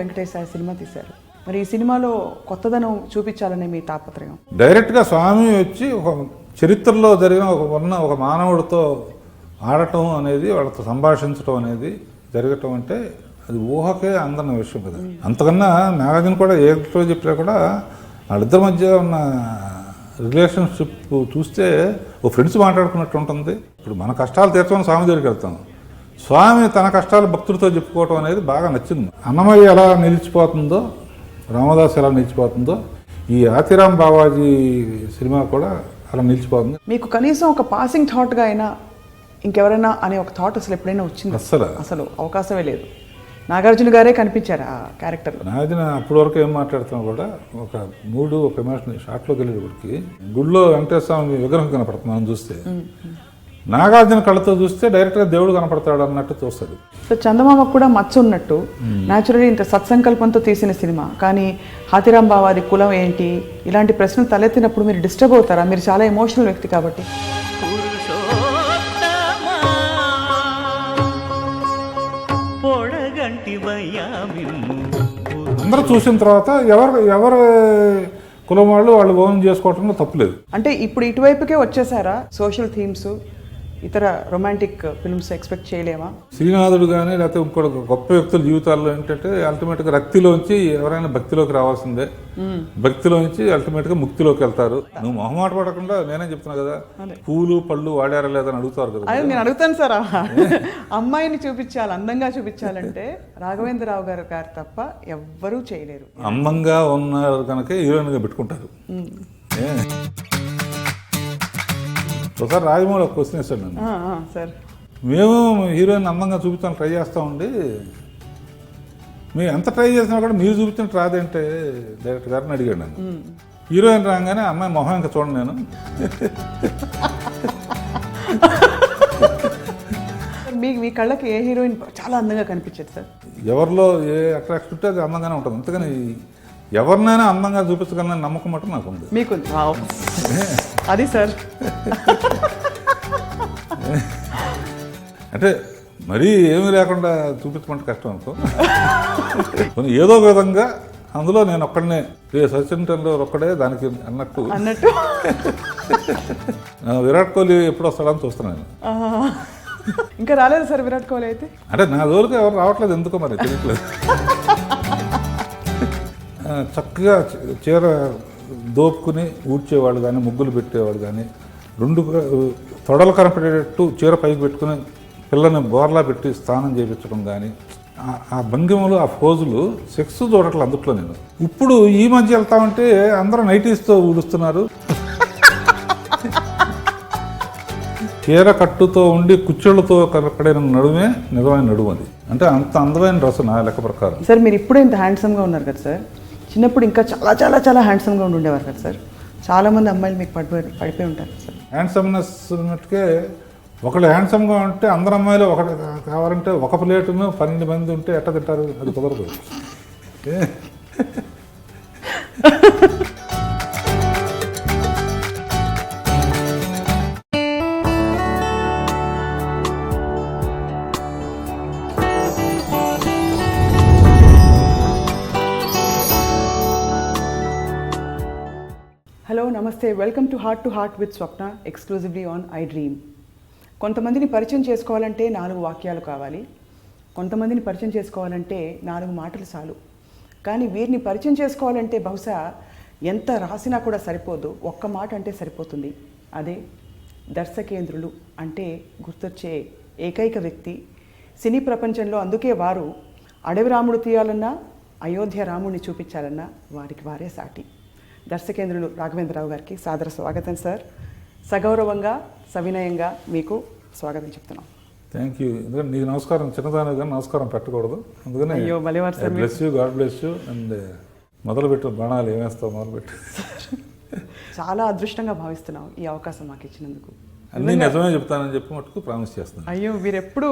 వెంకటేశాయ cinema తీశారు. మరి ఈ సినిమాలో కొత్తదనం చూపించాలనే మీ తాపత్రయం. డైరెక్ట్గా స్వామి వచ్చి ఒక చరిత్రలో జరిగిన ఒక మానవుడితో ఆడటం అనేది, వాళ్ళతో సంభాషించడం అనేది జరగటం అంటే అది ఊహకే అందన్న విషయం కదా. అంతకన్నా నాగార్జున కూడా ఏ చెప్పినా కూడా వాళ్ళిద్దరి మధ్య ఉన్న రిలేషన్షిప్ చూస్తే ఓ ఫ్రెండ్స్ మాట్లాడుకున్నట్టు ఉంటుంది. ఇప్పుడు మన కష్టాలు తీర్చమని స్వామి దగ్గరికి వెళ్తాం, స్వామి తన కష్టాలు భక్తుడితో చెప్పుకోవటం అనేది బాగా నచ్చింది. అన్నమయ్య ఎలా నిలిచిపోతుందో, రామదాస్ ఎలా నిలిచిపోతుందో, ఈ ఆతిరామ్ బావాజీ సినిమా కూడా అలా నిలిచిపోతుంది. మీకు కనీసం ఒక పాసింగ్ థాట్గా అయినా ఇంకెవరైనా అనే ఒక థాట్ అసలు ఎప్పుడైనా వచ్చింది? అసలు అవకాశమే లేదు. నాగార్జున గారే కనిపించారు ఆ క్యారెక్టర్లో. నాగార్జున అప్పటి వరకు ఏం మాట్లాడుతున్నా కూడా ఒక ఎమోషన్ షాట్లోకి వెళ్ళేటప్పటికి గుడిలో వెంకటేశ్వర స్వామి విగ్రహం కనపడుతుంది మనం చూస్తే. నాగార్జున కళ్ళతో చూస్తే డైరెక్ట్గా దేవుడు కనపడతాడు అన్నట్టు చూస్తాడు. సో చందమామకు కూడా మచ్చ ఉన్నట్టు న్యాచురల్లీ ఇంత సత్సంకల్పంతో తీసిన సినిమా, కానీ హాతిరామ్ బావాది కులం ఏంటి ఇలాంటి ప్రశ్నలు తలెత్తినప్పుడు మీరు డిస్టర్బ్ అవుతారా? మీరు చాలా ఎమోషనల్ వ్యక్తి కాబట్టి. అందరూ చూసిన తర్వాత ఎవరు కులం వాళ్ళు ఓన్ చేసుకోవటంలో తప్పులేదు. అంటే ఇప్పుడు ఇటువైపుకే వచ్చేసారా? సోషల్ థీమ్స్, ఇతర రొమాంటిక్ ఫిల్మ్స్ ఎక్స్పెక్ట్ చేయలేమా? శ్రీనాథుడు కానీ లేకపోతే ఇంకోటి గొప్ప వ్యక్తుల జీవితాల్లో ఏంటంటే అల్టిమేట్గా రక్తిలోంచి ఎవరైనా భక్తిలోకి రావాల్సిందే, భక్తిలోంచి అల్టిమేట్గా ముక్తిలోకి వెళ్తారు. నువ్వు మొహమాట పడకుండా నేనే చెప్తున్నా కదా, పూలు పళ్ళు వాడారా లేదని అడుగుతారు కదా. నేను అడుగుతాను సార్, అమ్మాయిని చూపించాలి, అందంగా చూపించాలంటే రాఘవేంద్రరావు గారు తప్ప ఎవ్వరూ చేయలేరు. అందంగా ఉన్నారు కనుక హీరోయిన్గా పెట్టుకుంటారు. ఒకసారి రాజమౌళి ఒక క్వశ్చన్ వేస్తాడు నన్ను, సార్ మేము హీరోయిన్ అందంగా చూపించాలని ట్రై చేస్తామండి, మేము ఎంత ట్రై చేసినా కూడా మీరు చూపించినట్టు రాదేంటే డైరెక్టర్ గారిని అడిగాడు నన్ను. హీరోయిన్ రాగానే అమ్మాయి మొహం ఇంకా చూడండి నేను. మీ కళ్ళకి ఏ హీరోయిన్ చాలా అందంగా కనిపించేది సార్? ఎవరిలో ఏ అట్రాక్షన్ ఉంటే అది అందంగానే ఉంటుంది. అంతేగాని ఎవరినైనా అందంగా చూపించగలన నమ్మకం మటు నాకు ఉంది. మీకు అది సార్ అంటే మరీ ఏమీ లేకుండా చూపించమంటే కష్టం అనుకో. ఏదో ఒక విధంగా అందులో నేను ఒక్కడనే, సచిన్ టెండూల్కర్ ఒక్కడే దానికి అన్నట్టు విరాట్ కోహ్లీ ఎప్పుడు వస్తాడని చూస్తున్నాను. ఇంకా రాలేదు సార్ విరాట్ కోహ్లీ అయితే? అంటే నా జోలికి ఎవరు రావట్లేదు, ఎందుకో మరి తెలియట్లేదు. చక్కగా చీర దోపుకుని ఊడ్చేవాళ్ళు కానీ, ముగ్గులు పెట్టేవాళ్ళు కానీ, రెండు తొడలు కనపడేటట్టు చీర పైకి పెట్టుకుని పిల్లని బోర్లా పెట్టి స్నానం చేయించడం కానీ, ఆ భంగిమలు, ఆ ఫోజులు సెక్స్ చూడట్లేదు అందుట్లో నేను. ఇప్పుడు ఈ మధ్య వెళ్తామంటే అందరూ నైటీస్తో ఊడుస్తున్నారు. చీర కట్టుతో ఉండి కుచ్చుళ్ళతో కనపడిన నడుమే నిజమైన నడుము అది. అంటే అంత అందమైన డ్రెస్ నా లెక్క ప్రకారం. సార్ మీరు ఇప్పుడే ఇంత హ్యాండ్సమ్గా ఉన్నారు కదా సార్, చిన్నప్పుడు ఇంకా చాలా చాలా చాలా హ్యాండ్సమ్గా ఉండేవారు కదా సార్. చాలామంది అమ్మాయిలు మీకు పడిపోయి ఉంటారు సార్. హ్యాండ్సమ్నెస్ ఉన్నట్టుగా ఒకళ్ళు హ్యాండ్సమ్గా ఉంటే అందరు అమ్మాయిలు ఒకటి కావాలంటే ఒక ప్లేటును 12 మంది ఉంటే ఎట్ట తింటారు? అది కుదరదు. హలో, నమస్తే, welcome to heart with Swapna, exclusively on I dream. కొంతమందిని పరిచయం చేసుకోవాలంటే 4 వాక్యాలు కావాలి, కొంతమందిని పరిచయం చేసుకోవాలంటే 4 మాటలు చాలు. కానీ వీరిని పరిచయం చేసుకోవాలంటే బహుశా ఎంత రాసినా కూడా సరిపోదు, ఒక్క మాట అంటే సరిపోతుంది. అదే దర్శకేంద్రులు అంటే గుర్తొచ్చే ఏకైక వ్యక్తి సినీ ప్రపంచంలో. అందుకే వారు అడవి రాముడు తీయాలన్నా, అయోధ్య రాముడిని చూపించాలన్నా వారికి వారే సాటి. దర్శకేంద్రులు రాఘవేంద్రరావు గారికి సాదర స్వాగతం సార్. సగౌరవంగా సవినయంగా మీకు స్వాగతం చెప్తున్నాం. Thank you. ఎందుకంటే నీకు నమస్కారం చిన్నదాని కానీ నమస్కారం పెట్టకూడదు, అందుకని అయ్యో మలేవారు sir. Bless you, god bless you. And మొదలుపెట్టు బాణాలు ఏమేస్తావు మొదలుపెట్టు. చాలా అదృష్టంగా భావిస్తున్నాం ఈ అవకాశం మాకు ఇచ్చినందుకు. అన్నీ నిజమే చెప్తానని చెప్పి మటుకు ప్రామిస్ చేస్తాను. అయ్యో మీరు ఎప్పుడు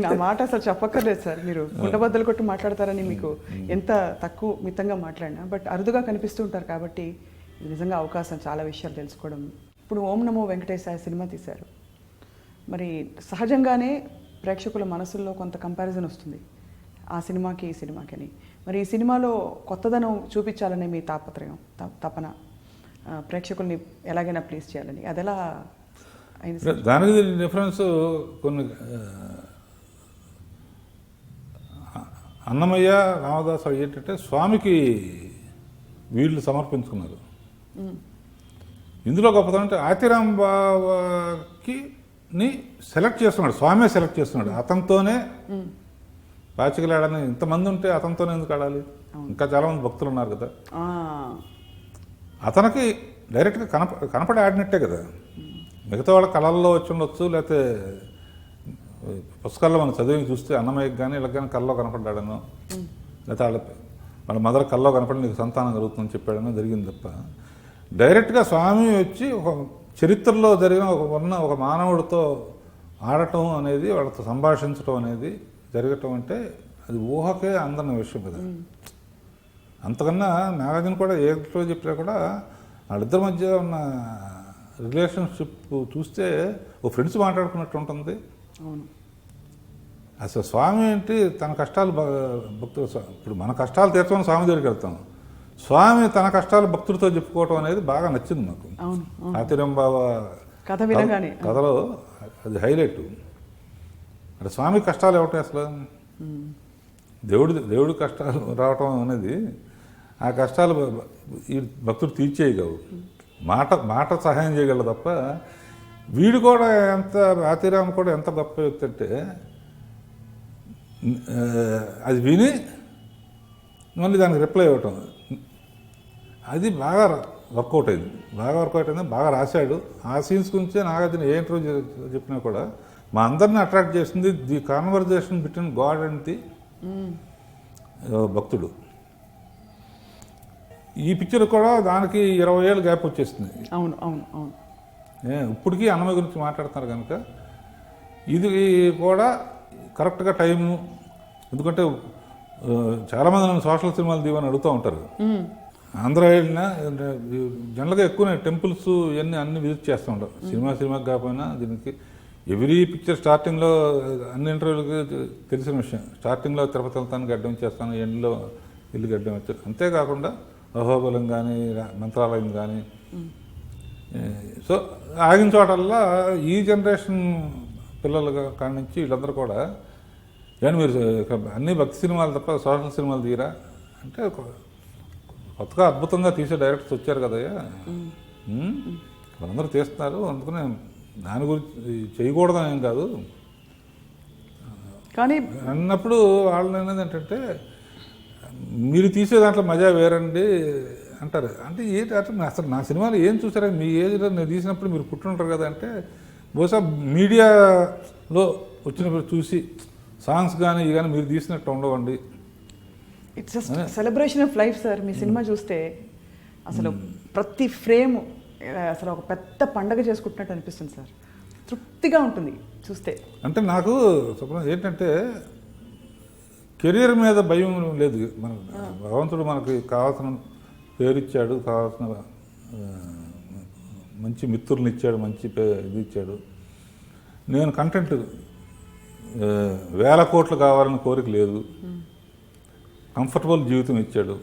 ఆ మాట అసలు చెప్పక్కర్లేదు సార్. మీరు గుండెబద్దలు కొట్టి మాట్లాడతారని మీకు ఎంత తక్కువ మితంగా మాట్లాడినా, బట్ అరుదుగా కనిపిస్తూ ఉంటారు కాబట్టి నిజంగా అవకాశం చాలా విషయాలు తెలుసుకోవడం. ఇప్పుడు ఓం నమో వెంకటేశాయ సినిమా తీశారు. మరి సహజంగానే ప్రేక్షకుల మనసుల్లో కొంత కంపారిజన్ వస్తుంది. ఆ సినిమాకి ఈ సినిమాకి అని. మరి ఈ సినిమాలో కొత్తదనం చూపించాలనే మీ తాపత్రయం తపన, ప్రేక్షకుల్ని ఎలాగైనా ప్లీజ్ చేయాలని, అది ఎలా అయింది సార్? దానికి డిఫరెన్స్ కొన్ని అన్నమయ్య రామదాసు ఏంటంటే స్వామికి వీళ్ళు సమర్పించుకున్నారు. ఇందులో గొప్పతనం అంటే ఆతిరాం బాబాకి సెలెక్ట్ చేస్తున్నాడు, స్వామి సెలెక్ట్ చేస్తున్నాడు. అతనితోనే పాచికలాడని ఇంతమంది ఉంటే అతనితోనే ఎందుకు ఆడాలి? ఇంకా చాలామంది భక్తులు ఉన్నారు కదా. అతనికి డైరెక్ట్గా కనపడి ఆడినట్టే కదా. మిగతా వాళ్ళ కళల్లో వచ్చి ఉండొచ్చు, లేకపోతే పుస్తకాల్లో మనం చదివి చూస్తే అన్నమయ్యకి కానీ ఇలా కానీ కళ్ళలో కనపడ్డాడనో, లేకపోతే వాళ్ళ మదర్ కళ్ళలో కనపడి నీకు సంతానం కలుగుతుందని చెప్పాడనో జరిగింది తప్ప, డైరెక్ట్గా స్వామి వచ్చి ఒక చరిత్రలో జరిగిన ఒక మానవుడితో ఆడటం అనేది, వాళ్ళతో సంభాషించడం అనేది జరగటం అంటే అది ఊహకే అందన్న విషయం కదా. అంతకన్నా నాగార్జున కూడా ఏ చెప్పినా కూడా వాళ్ళిద్దరి మధ్య ఉన్న రిలేషన్షిప్ చూస్తే ఓ ఫ్రెండ్స్ మాట్లాడుకున్నట్టు ఉంటుంది. అవును. అసలు స్వామి ఏంటి తన కష్టాలు భక్తులు, ఇప్పుడు మన కష్టాలు తీర్చమని స్వామి దగ్గరికి వెళ్తాం, స్వామి తన కష్టాలు భక్తులతో చెప్పుకోవటం అనేది బాగా నచ్చింది మాకు. ఆతిరం బాబా కథ వినగానే కథలో అది హైలైట్. అంటే స్వామి కష్టాలు ఏమిటి అసలు? దేవుడి కష్టాలు రావటం అనేది, ఆ కష్టాలు ఈ భక్తుడు తీర్చేయగలవు, మాట సహాయం చేయగలరు తప్ప. వీడు కూడా ఎంత, ఆతిరామ్ కూడా ఎంత గొప్ప వ్యక్తి అంటే అది విని మళ్ళీ దానికి రిప్లై ఇవ్వటం, అది బాగా వర్కౌట్ అయింది. బాగా రాశాడు. ఆ సీన్స్ గురించే నాగార్జున ఏ ఇంటర్వ్యూ చెప్పినా కూడా మా అందరిని అట్రాక్ట్ చేసింది the conversation between God and the భక్తుడు. ఈ పిక్చర్ కూడా దానికి 20 ఏళ్ళు గ్యాప్ వచ్చేస్తుంది. అవును అవును అవును. ఇప్పటికీ అన్నమయ్య గురించి మాట్లాడుతున్నారు కనుక ఇది కూడా కరెక్ట్గా టైము. ఎందుకంటే చాలామంది నన్ను సోషల్ సినిమాలు దీవని అడుగుతూ ఉంటారు. ఆంధ్ర వెళ్ళినా జనరల్గా ఎక్కువ టెంపుల్స్ ఇవన్నీ అన్ని విజిట్ చేస్తూ ఉంటారు. సినిమాకి కాకపోయినా దీనికి ఎవ్రీ పిక్చర్ స్టార్టింగ్లో అన్ని ఇంటర్వ్యూలకి తెలిసిన విషయం, స్టార్టింగ్లో తిరుపతి వెళ్తాను గడ్డం చేస్తాను, ఎండ్లో ఇల్లు గడ్డం వచ్చారు. అంతేకాకుండా అహోబలం కానీ మంత్రాలయం కానీ, సో ఆగిన చోటల్లా ఈ జనరేషన్ పిల్లల కాడి నుంచి వీళ్ళందరూ కూడా కానీ మీరు అన్ని భక్తి సినిమాలు తప్ప సోషల్ సినిమాలు తీరా అంటే కొత్తగా అద్భుతంగా తీసే డైరెక్టర్స్ వచ్చారు కదయ్యా, వాళ్ళందరూ తీస్తున్నారు. అందుకనే దాని గురించి చేయకూడదని ఏం కాదు కానీ అన్నప్పుడు వాళ్ళు అనేది ఏంటంటే మీరు తీసే దాంట్లో మజా వేరండి అంటారు. అంటే ఏంటి అంటే అసలు నా సినిమాలు ఏం చూసారా, మీ ఏజ్లో నేను తీసినప్పుడు మీరు పుట్టుంటారు కదా అంటే, బహుశా మీడియాలో వచ్చినప్పుడు చూసి సాంగ్స్ కానీ ఇవి కానీ మీరు తీసినట్టు ఉండవండి. It's just celebration of life sir. Me cinema చూస్తే అసలు ప్రతి ఫ్రేమ్ అసలు ఒక పెద్ద పండగ చేసుకుంటున్నట్టు అనిపిస్తుంది సార్. తృప్తిగా ఉంటుంది చూస్తే. అంటే నాకు ఏంటంటే కెరీర్ మీద భయం లేదు. మన భగవంతుడు మనకి కావాల్సిన పేరు ఇచ్చాడు, కావాల్సిన మంచి మిత్రులను ఇచ్చాడు, మంచి ఇది ఇచ్చాడు. నేను కంటెంట్ 1000 కోట్లు కావాలని కోరిక లేదు. కంఫర్టబుల్ జీవితం ఇచ్చాడు.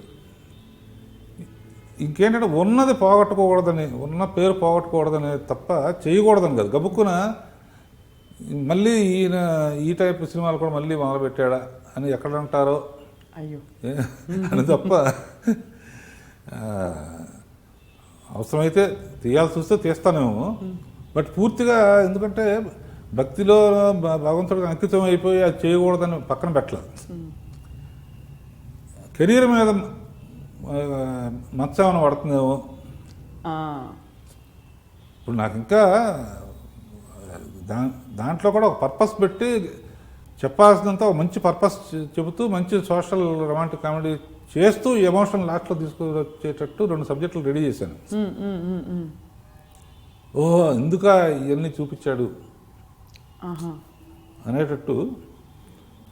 ఇంకేంటంటే ఉన్నది పోగొట్టుకోకూడదని, ఉన్న పేరు పోగొట్టుకోకూడదని తప్ప చేయకూడదని కాదు. గబుక్కున మళ్ళీ ఈయన ఈ టైప్ సినిమాలు కూడా మళ్ళీ మొదలుపెట్టాడా అని ఎక్కడ అంటారో అయ్యో అని తప్ప, అవసరమైతే తీయాల్సి వస్తే తీస్తానేమో, బట్ పూర్తిగా ఎందుకంటే భక్తిలో భగవంతుడికి అంకితం అయిపోయి అది చేయకూడదని పక్కన పెట్టలేదు. కెరీర్ మీద మత్స్యమని పడుతుందేమో. ఇప్పుడు నాకు ఇంకా దాంట్లో కూడా ఒక పర్పస్ పెట్టి చెప్పాల్సినంత ఒక మంచి పర్పస్ చెబుతూ మంచి సోషల్ రొమాంటిక్ కామెడీ చేస్తూ ఎమోషన్ లాస్ట్లో తీసుకొచ్చేటట్టు 2 సబ్జెక్టులు రెడీ చేశాను. ఓహో ఎందుకా ఇవన్నీ చూపించాడు అనేటట్టు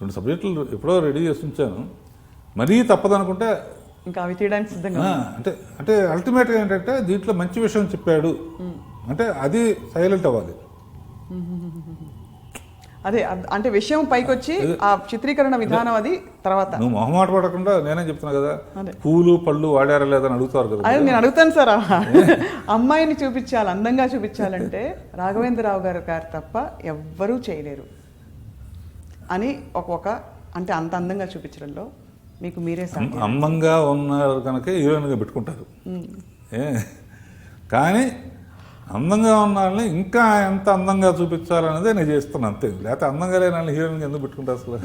2 సబ్జెక్టులు ఎప్పుడో రెడీ చేసి ఉంచాను. మరీ తప్పదనుకుంటే ఇంకా అవి తీయడానికి సిద్ధంగా. అంటే అల్టిమేట్గా ఏంటంటే దీంట్లో మంచి విషయం చెప్పాడు అంటే అది సైలెంట్ అవ్వాలి. అదే అంటే విషయం పైకొచ్చి ఆ చిత్రీకరణ విధానం అది తర్వాత. నువ్వు మొహమాట పడకుండా నేనే చెప్తున్నా కదా, పూలు పళ్ళు వాడారా లేదని అడుగుతారు కదా. అదే నేను అడుగుతాను సార్, అమ్మాయిని చూపించాలి, అందంగా చూపించాలంటే రాఘవేంద్రరావు గారు తప్ప ఎవ్వరూ చేయలేరు అని ఒక అంటే అంత అందంగా చూపించడంలో మీకు మీరే అందంగా ఉన్నారు కనుక హీరోయిన్గా పెట్టుకుంటారు. కానీ అందంగా ఉన్న వాళ్ళని ఇంకా ఎంత అందంగా చూపించాలనేదే నేను చేస్తున్నాను అంతే. లేకపోతే అందంగా లేని వాళ్ళని హీరోయిన్గా ఎందుకు పెట్టుకుంటారు అసలు?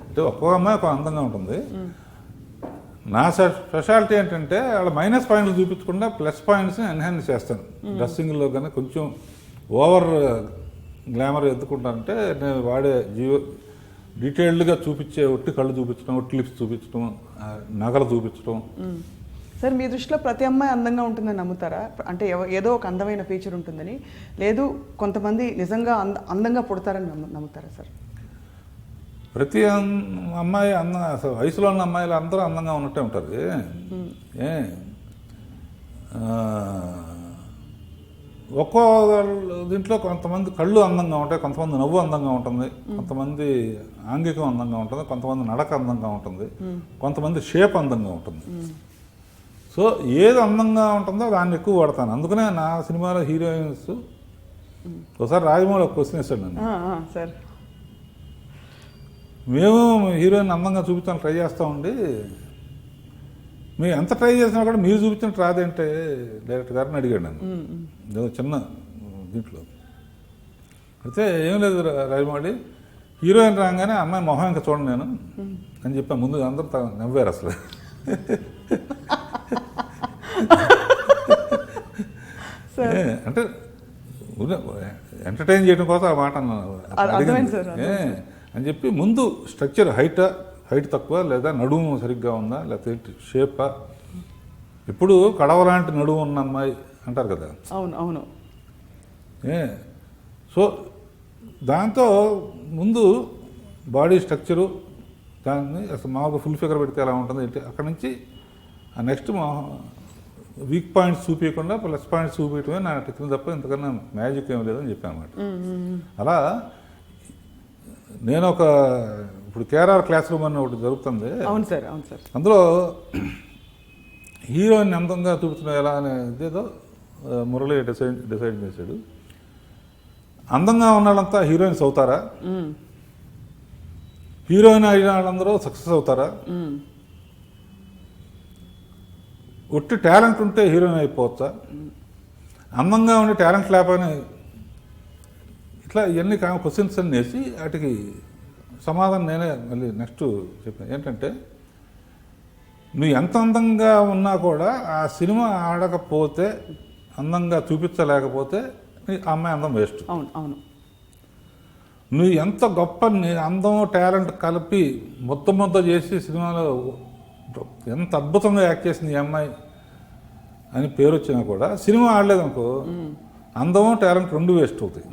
అంటే ఒక్కో అమ్మాయి ఒక అందంగా ఉంటుంది. నా స్పెషాలిటీ ఏంటంటే వాళ్ళ మైనస్ పాయింట్లు చూపించకుండా ప్లస్ పాయింట్స్ని ఎన్హాన్స్ చేస్తాను. డ్రెస్సింగ్లో కానీ కొంచెం ఓవర్ గ్లామర్ ఎత్తుకుంటానంటే నేను వాడే డీటెయిల్డ్గా చూపించే ఒట్టి కళ్ళు చూపించడం, ఒట్టి లిప్స్ చూపించడం, నగలు చూపించడం. సార్ మీ దృష్టిలో ప్రతి అమ్మాయి అందంగా ఉంటుందని నమ్ముతారా? అంటే ఏదో ఒక అందమైన ఫీచర్ ఉంటుందని, లేదు కొంతమంది నిజంగా అందంగా పుడతారని నమ్ముతారా సార్? ప్రతి అమ్మాయి అసలు వయసులో ఉన్న అమ్మాయిలు అందరూ అందంగా ఉన్నట్టే ఉంటారు. ఒక్కో దీంట్లో కొంతమంది కళ్ళు అందంగా ఉంటాయి, కొంతమంది నవ్వు అందంగా ఉంటుంది, కొంతమంది ఆంగికం అందంగా ఉంటుంది, కొంతమంది నడక అందంగా ఉంటుంది, కొంతమంది షేప్ అందంగా ఉంటుంది. సో ఏది అందంగా ఉంటుందో దాన్ని ఎక్కువ వాడతాను. అందుకనే నా సినిమాలో హీరోయిన్స్ ఒకసారి రాజమౌళి ఒక క్వశ్చన్ వేస్తాడు నన్ను, సార్ మేము హీరోయిన్ అందంగా చూపించాలని ట్రై చేస్తామండి, మేము ఎంత ట్రై చేసినా కూడా మీరు చూపించినట్టు రాదేంటే డైరెక్టర్ గారిని అడిగాడు నన్ను చిన్న దీంట్లో. అయితే ఏం లేదు రాజమౌళి, హీరోయిన్ రాగానే అమ్మాయి మొహం ఇంకా చూడండి నేను అని చెప్పాను. ముందు అందరూ నవ్వారు అసలు. అంటే ఎంటర్టైన్ చేయడం కోసం ఆ మాట అని చెప్పి ముందు స్ట్రక్చర్ హైట్ తక్కువ లేదా నడుము సరిగ్గా ఉందా లేకపోతే షేపా. ఇప్పుడు కడవలాంటి నడుము ఉన్న అమ్మాయి అంటారు కదా. అవును అవును. సో దాంతో ముందు బాడీ స్ట్రక్చరు దాన్ని అసలు మామూలుగా ఫుల్ ఫిగర్ పెడితే ఎలా ఉంటుంది అక్కడి నుంచి నెక్స్ట్ వీక్ పాయింట్స్ చూపించకుండా ప్లస్ పాయింట్స్ చూపించడమే నా టెక్నిక్ తప్ప ఇంతకన్నా మ్యాజిక్ ఏమి లేదని చెప్పాను అనమాట. అలా నేను ఇప్పుడు కేఆర్ఆర్ క్లాస్ రూమ్ అని ఒకటి జరుగుతుంది. అవును సార్ అవును సార్. అందులో హీరోయిన్ అందంగా చూపించడం ఎలా అనేదేదో మురళి డిసైడ్ చేశాడు. అందంగా ఉన్న వాళ్ళంతా హీరోయిన్స్ అవుతారా, హీరోయిన్ అయిన వాళ్ళందరూ సక్సెస్ అవుతారా, ఒట్టి టాలెంట్ ఉంటే హీరోయిన్ అయిపోవచ్చా, అందంగా ఉండి టాలెంట్ లేకపోయినా, ఇట్లా ఇవన్నీ క్వశ్చన్స్ అన్ని వేసి వాటికి సమాధానం నేనే మళ్ళీ నెక్స్ట్ చెప్పాను. ఏంటంటే నువ్వు ఎంత అందంగా ఉన్నా కూడా ఆ సినిమా ఆడకపోతే, అందంగా చూపించలేకపోతే నీ అమ్మాయి అందం వేస్ట్. అవును అవును. నువ్వు ఎంత గొప్ప అందం టాలెంట్ కలిపి మొత్తం చేసి సినిమాలో ఎంత అద్భుతంగా యాక్ట్ చేసింది ఈ అమ్మాయి అని పేరు వచ్చినా కూడా సినిమా ఆడలేదనుకో అందము టాలెంట్ రెండు వేస్ట్ అవుతాయి.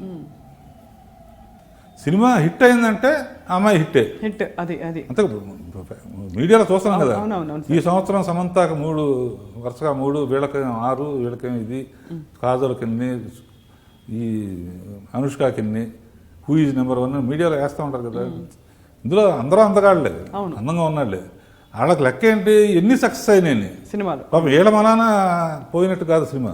సినిమా హిట్ అయిందంటే అమ్మాయి హిట్టే. హిట్ అది అది అంతే. మీడియాలో చూస్తున్నాం కదా, ఈ సంవత్సరం సమంతకు 3 వరుసగా 3, వీళ్ళకేమో 6, వీళ్ళకేమో ఇది, కాజల్కి ఎన్ని, ఈ అనుష్కకి ఎన్ని, హూ ఈజ్ నెంబర్ 1 మీడియాలో వేస్తూ ఉంటారు కదా. ఇందులో అందరూ అందగాళ్ళే, అందంగా ఉన్నాళ్ళే. వాళ్ళకి లెక్క ఏంటి, ఎన్ని సక్సెస్ అయినాయి సినిమాలు. పాపం ఏళ్ళ మలాన పోయినట్టు కాదు సినిమా.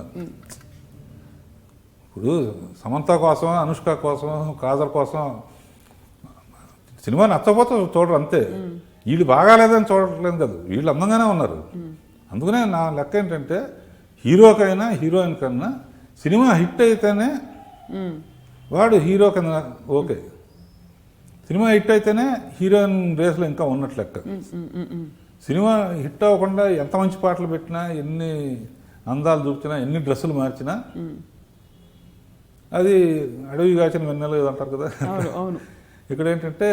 ఇప్పుడు సమంత కోసం, అనుష్క కోసం, కాజల్ కోసం సినిమా నచ్చకపోతే చూడరు అంతే. వీళ్ళు బాగాలేదని చూడట్లేదు కదా, వీళ్ళు అందంగానే ఉన్నారు. అందుకనే నా లెక్క ఏంటంటే హీరోకైనా హీరోయిన్ కన్నా సినిమా హిట్ అయితేనే వాడు హీరో కన్నా ఓకే, సినిమా హిట్ అయితేనే హీరోయిన్ రేస్లో ఇంకా ఉన్నట్లు లెక్క. సినిమా హిట్ అవ్వకుండా ఎంత మంచి పాటలు పెట్టినా, ఎన్ని అందాలు చూపించినా, ఎన్ని డ్రెస్సులు మార్చినా అది అడవి కాచిన వెన్నెల అంటారు కదా. ఇక్కడ ఏంటంటే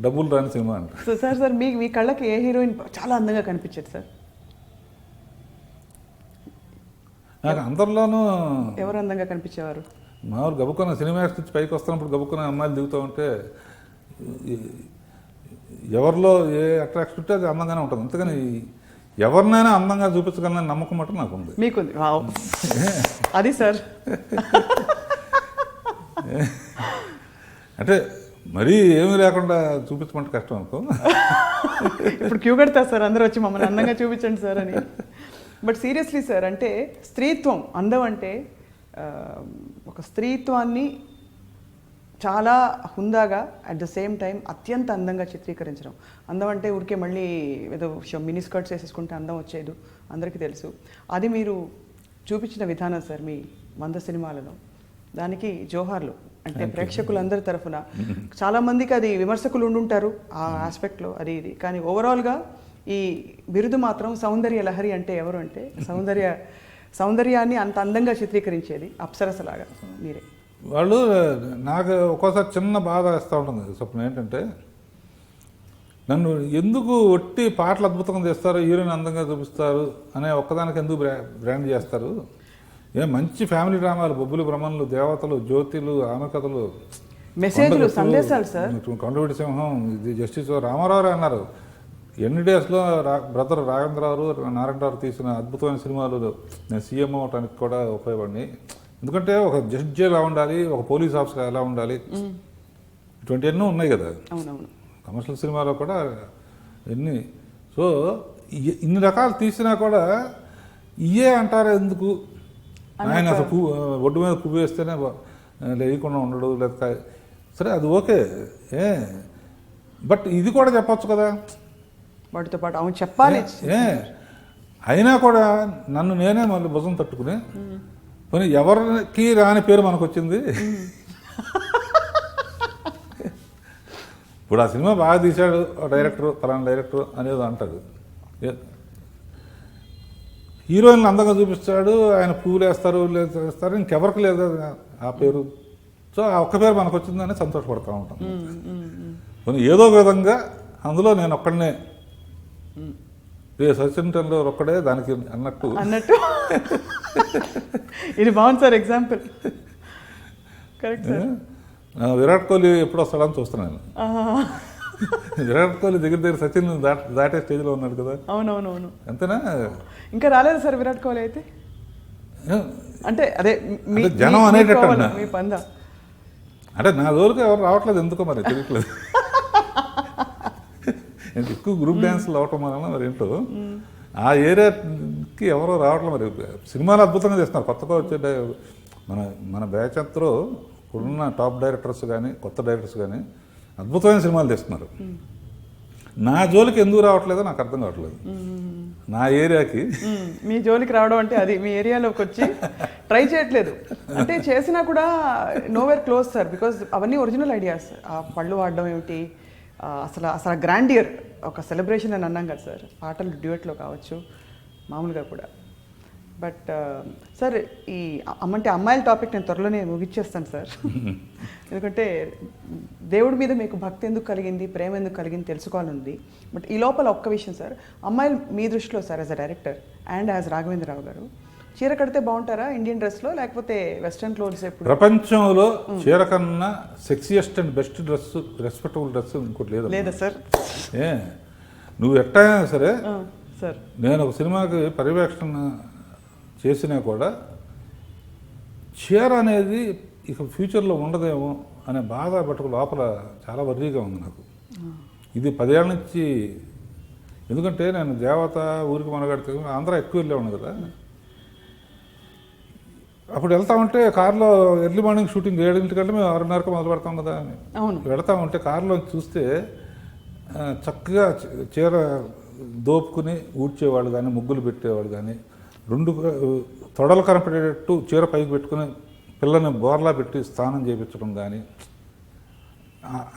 డబ్బులు రాని సినిమా అంటారు. సో సార్ మీ కళ్ళకి ఏ హీరోయిన్ చాలా అందంగా కనిపించేది సార్? నాకు అందరిలోనూ ఎవరు అందంగా కనిపించేవారు? మామూలు గబుక్కున్న సినిమా నుంచి పైకి వస్తున్నప్పుడు గబుక్కున్న అమ్మాయిలు దిగుతూ ఉంటే ఎవరిలో ఏ అట్రాక్షన్ ఉంటే అది అందంగానే ఉంటుంది. అంతేగాని ఎవరినైనా అందంగా చూపించగలన నమ్మకం మటు నాకు ఉంది. మీకుంది? అది సార్ అంటే మరీ ఏమీ లేకుండా చూపించమంటే కష్టం అనుకో. ఇప్పుడు క్యూ కడతారు సార్ అందరూ వచ్చి మమ్మల్ని అందంగా చూపించండి సార్ అని. బట్ సీరియస్లీ సార్, అంటే స్త్రీత్వం, అందం అంటే ఒక స్త్రీత్వాన్ని చాలా హుందాగా అట్ ద సేమ్ టైం అత్యంత అందంగా చిత్రీకరించడం. అందం అంటే ఊరికే మళ్ళీ ఏదో మినీ స్కర్ట్స్ వేసేసుకుంటే అందం వచ్చేది అందరికీ తెలుసు. అది మీరు చూపించిన విధానం సార్ మీ 100 సినిమాలలో, దానికి జోహార్లు. అంటే ప్రేక్షకులందరి తరఫున చాలామందికి అది విమర్శకులు ఉండుంటారు ఆ ఆస్పెక్ట్లో, అది ఇది. కానీ ఓవరాల్గా ఈ బిరుదు మాత్రం సౌందర్య లహరి. అంటే ఎవరు అంటే సౌందర్యాన్ని అంత అందంగా చిత్రీకరించేది అప్సరసలాగా మీరే. వాళ్ళు నాకు ఒక్కోసారి చిన్న బాధ వేస్తూ ఉంటుంది స్వప్న, ఏంటంటే నన్ను ఎందుకు ఒట్టి పాటలు అద్భుతంగా చేస్తారు, హీరోయిన్ అందంగా చూపిస్తారు అనే ఒక్కదానికి ఎందుకు బ్రాండ్ చేస్తారు? మంచి ఫ్యామిలీ డ్రామాలు, బొబ్బులు బ్రహ్మణులు, దేవతలు, జ్యోతిలు, ఆమె కథలు, మెసేజ్లు, సందేశాలు సార్. కొండవీటి సింహం, ఇది జస్టిస్ రామారావు అన్నారు. ఎన్ని డేస్లో బ్రదర్ రాఘవేంద్రరావు, నారాయణరావు తీసిన అద్భుతమైన సినిమాలు నేను సీఎం అవటానికి కూడా ఉపయోగపడి. ఎందుకంటే ఒక జడ్జి ఎలా ఉండాలి, ఒక పోలీస్ ఆఫీసర్ ఎలా ఉండాలి, ఇటువంటి ఎన్నో ఉన్నాయి కదా కమర్షియల్ సినిమాలో కూడా ఎన్ని. సో ఇన్ని రకాలు తీసినా కూడా ఇయే అంటారా ఎందుకు? ఆయన అసలు ఒడ్డు మీద పువ్వు వేస్తేనే లేకుండా ఉండడు, లేదా సరే అది ఓకే, బట్ ఇది కూడా చెప్పచ్చు కదా వాటితో పాటు. అవును చెప్పాలి. అయినా కూడా నన్ను నేనే మళ్ళీ భుజం తట్టుకుని పోనీ ఎవరికి రాని పేరు మనకు వచ్చింది. ఇప్పుడు ఆ సినిమా బాగా తీశాడు డైరెక్టర్, పలానా డైరెక్టర్ అనేది అంటారు. హీరోయిన్లు అందంగా చూపిస్తాడు, ఆయన పువ్వులు వేస్తారు, వేస్తారు, ఇంకెవరికి లేదు ఆ పేరు. సో ఆ ఒక్క పేరు మనకు వచ్చిందని సంతోషపడుతూ ఉంటాం. పోనీ ఏదో ఒక విధంగా అందులో నేను ఒక్కడనే, సచిన్ టెండూల్కర్ ఒక్కడే దానికి అన్నట్టు. ఇది బాగుంది సార్ ఎగ్జాంపుల్. విరాట్ కోహ్లీ ఎప్పుడు వస్తాడని చూస్తున్నాను. విరాట్ కోహ్లీ దగ్గర సచిన్ దాటే స్టేజ్లో ఉన్నాడు కదా. అవునవునవును. అంతేనా? ఇంకా రాలేదు సార్ విరాట్ కోహ్లీ అయితే. అంటే అదే జనం అనేటట్టు మీ పంద. అంటే నా జోలికి ఎవరు రావట్లేదు ఎందుకో మరి తెలియట్లేదు. ఎక్కువ గ్రూప్ డ్యాన్స్లు అవటం వలన మరి ఏంటో ఆ ఏరియాకి ఎవరో రావట్లేదు. మరి సినిమాలు అద్భుతంగా చేస్తున్నారు కొత్తగా వచ్చే మన బ్యాచ్ అంతలో ఇప్పుడున్న టాప్ డైరెక్టర్స్ కానీ కొత్త డైరెక్టర్స్ కానీ అద్భుతమైన సినిమాలు తీస్తున్నారు. నా జోలికి ఎందుకు రావట్లేదో నాకు అర్థం కావట్లేదు. నా ఏరియాకి మీ జోలికి రావడం అంటే అది మీ ఏరియాలోకి వచ్చి ట్రై చేయట్లేదు అంటే చేసినా కూడా నోవేర్ క్లోజ్ సార్. బికాజ్ అవన్నీ ఒరిజినల్ ఐడియాస్. ఆ పళ్ళు వాడడం ఏమిటి, అసలు గ్రాండియర్ ఒక సెలబ్రేషన్ అని అన్నాం కదా సార్. పాటలు డ్యూయట్లో కావచ్చు, మామూలుగా కూడా. బట్ సార్ ఈ అంటే అమ్మాయిల టాపిక్ నేను త్వరలోనే ముగిచ్చేస్తాను సార్. ఎందుకంటే దేవుడి మీద మీకు భక్తి ఎందుకు కలిగింది, ప్రేమ ఎందుకు కలిగింది తెలుసుకోవాలని. బట్ ఈ లోపల ఒక్క విషయం సార్, అమ్మాయిలు మీ దృష్టిలో sir as a director and as Raghavendra Rao గారు చీర కడితే బాగుంటారా ఇండియన్ డ్రెస్లో, లేకపోతే వెస్ట్రన్ క్లోత్స్? ఎప్పుడు ప్రపంచంలో చీర కన్నా sexiest and best dress, respectable dress ఇంకోటి లేదా సార్? నువ్వు ఎట్టయినా సరే సార్, నేను ఒక సినిమాకి పర్యవేక్షణ చేసినా కూడా చీర అనేది ఇక ఫ్యూచర్లో ఉండదేమో అనే బాధ పట్టుకు లోపల చాలా వర్రీగా ఉంది నాకు. ఇది 10 ఏళ్ళ నుంచి. ఎందుకంటే నేను దేవత, ఊరికి మనగాడితే ఆంధ్ర ఎక్కువ వెళ్ళేవాడు కదా. అప్పుడు వెళ్తా ఉంటే కారులో ఎర్లీ మార్నింగ్ షూటింగ్ 7 మేము 6:30కి మొదలు పెడతాం కదా. వెళ్తా ఉంటే కారులో చూస్తే చక్కగా చీర దోపుకుని ఊడ్చేవాళ్ళు కానీ, ముగ్గులు పెట్టేవాళ్ళు కానీ, 2 తొడలు కనపడేటట్టు చీర పైకి పెట్టుకుని పిల్లని బోర్లా పెట్టి స్నానం చేయించడం కానీ,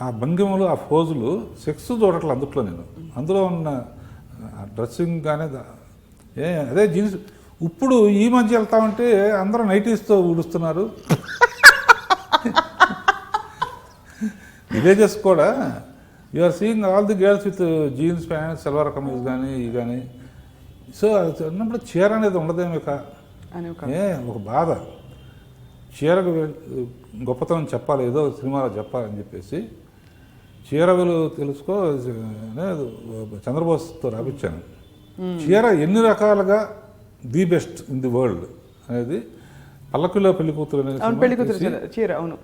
ఆ భంగిమలు, ఆ ఫోజులు సెక్స్ చూడట్లేదు అందుట్లో. నేను అందులో ఉన్న డ్రెస్సింగ్ కానీ అదే జీన్స్. ఇప్పుడు ఈ మధ్య వెళ్తా ఉంటే అందరూ నైటీస్తో ఊడుస్తున్నారు. విలేజెస్ కూడా you are seeing all the girls with jeans pant, salwar kameez కానీ ఇవి కానీ. సో అది అన్నప్పుడు చీర అనేది ఉండదేమో ఒక బాధ. చీరకు గొప్పతనం చెప్పాలి, ఏదో సినిమాలో చెప్పాలని చెప్పేసి చీర విలువ తెలుసుకో చంద్రబోస్తో రాపించాను. చీర ఎన్ని రకాలుగా the best in the world అనేది పల్లకిలో పెళ్లి కూతురు అనేది చీర. అవును.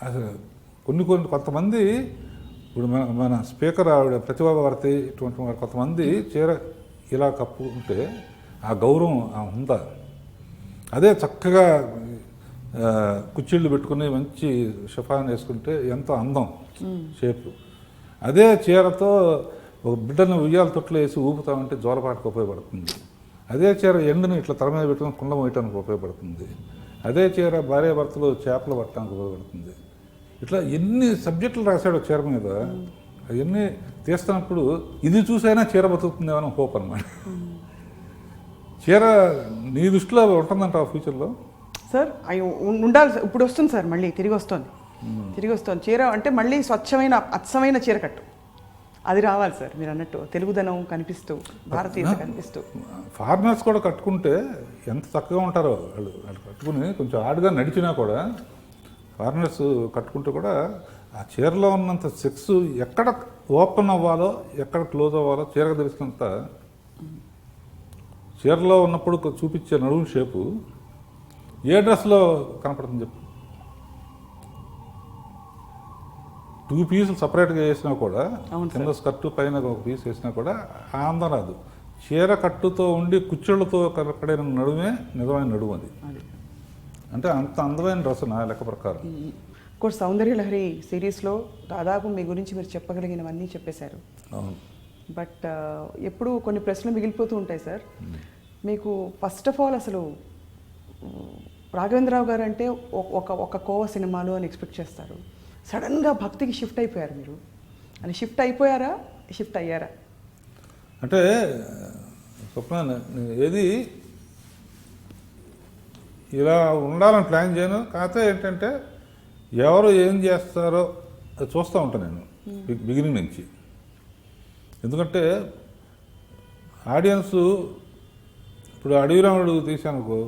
అసలు కొంతమంది ఇప్పుడు మన స్పీకర్ ఆవిడ ప్రతిభా భారతి ఇటువంటి వారు కొంతమంది చీర ఇలా కప్పుకుంటే ఆ గౌరవం ఉందా, అదే చక్కగా కుచ్చిళ్ళు పెట్టుకుని మంచి షఫాన్ వేసుకుంటే ఎంతో అందం షేపు. అదే చీరతో ఒక బిడ్డను ఉయ్యాల తొట్లు వేసి ఊపుతామంటే జోలపాటకు ఉపయోగపడుతుంది. అదే చీర ఎండుని ఇట్లా తల మీద పెట్టుకుని కుండ మోయటానికి ఉపయోగపడుతుంది. అదే చీర భార్య భర్తలు చేపలు పట్టడానికి ఉపయోగపడుతుంది. ఇట్లా ఎన్ని సబ్జెక్టులు రాశాడు చీర మీద, అవన్నీ తీస్తున్నప్పుడు ఇది చూసైనా చీర బతుకుతుందేమని హోప్ అనమాట. చీర నీ దృష్టిలో ఉంటుందంట ఫ్యూచర్లో సార్? అవి ఉండాలి. ఇప్పుడు వస్తుంది సార్, మళ్ళీ తిరిగి వస్తుంది చీర అంటే మళ్ళీ స్వచ్ఛమైన అచ్చమైన చీర కట్టు అది రావాలి సార్. మీరు అన్నట్టు తెలుగుదనం కనిపిస్తూ, భారతీయత కనిపిస్తూ. ఫారినర్స్ కూడా కట్టుకుంటే ఎంత చక్కగా ఉంటారో వాళ్ళు కట్టుకుని కొంచెం ఆడుగా నడిచినా కూడా ఫారినర్స్ కట్టుకుంటే కూడా ఆ చీరలో ఉన్నంత సెక్స్ ఎక్కడ ఓపెన్ అవ్వాలో ఎక్కడ క్లోజ్ అవ్వాలో చీరకు తెలిసినంత చీరలో ఉన్నప్పుడు చూపించే నడుము షేపు ఏ డ్రెస్లో కనపడుతుంది చెప్పు. 2 పీసులు సపరేట్గా వేసినా కూడా, కింద స్కర్టు పైన ఒక పీస్ వేసినా కూడా ఆనందం రాదు. చీర కట్టుతో ఉండి కుచ్చుళ్ళతో కనపడిన నడుమే నిజమైన నడుము అది. అంటే అంత అందమైన డ్రెస్ నా లెక్క ప్రకారం. కోర్స్ సౌందర్య లహరి సిరీస్లో దాదాపు మీ గురించి మీరు చెప్పగలిగినవన్నీ చెప్పేశారు. అవును. బట్ ఎప్పుడు కొన్ని ప్రశ్నలు మిగిలిపోతూ ఉంటాయి సార్. మీకు ఫస్ట్ ఆఫ్ ఆల్ అసలు రాఘవేంద్రరావు గారు అంటే ఒక కోవ సినిమాలు అని ఎక్స్పెక్ట్ చేస్తారు. సడన్గా భక్తికి షిఫ్ట్ అయిపోయారు మీరు. అని షిఫ్ట్ అయిపోయారా, షిఫ్ట్ అయ్యారా? అంటే స్వప్న ఏది ఇలా ఉండాలని ప్లాన్ చేయను. కాకపోతే ఏంటంటే ఎవరు ఏం చేస్తారో అది చూస్తూ ఉంటాను నేను బిగినింగ్ నుంచి. ఎందుకంటే ఆడియన్స్ ఇప్పుడు అడవిరాముడు తీసానుకో,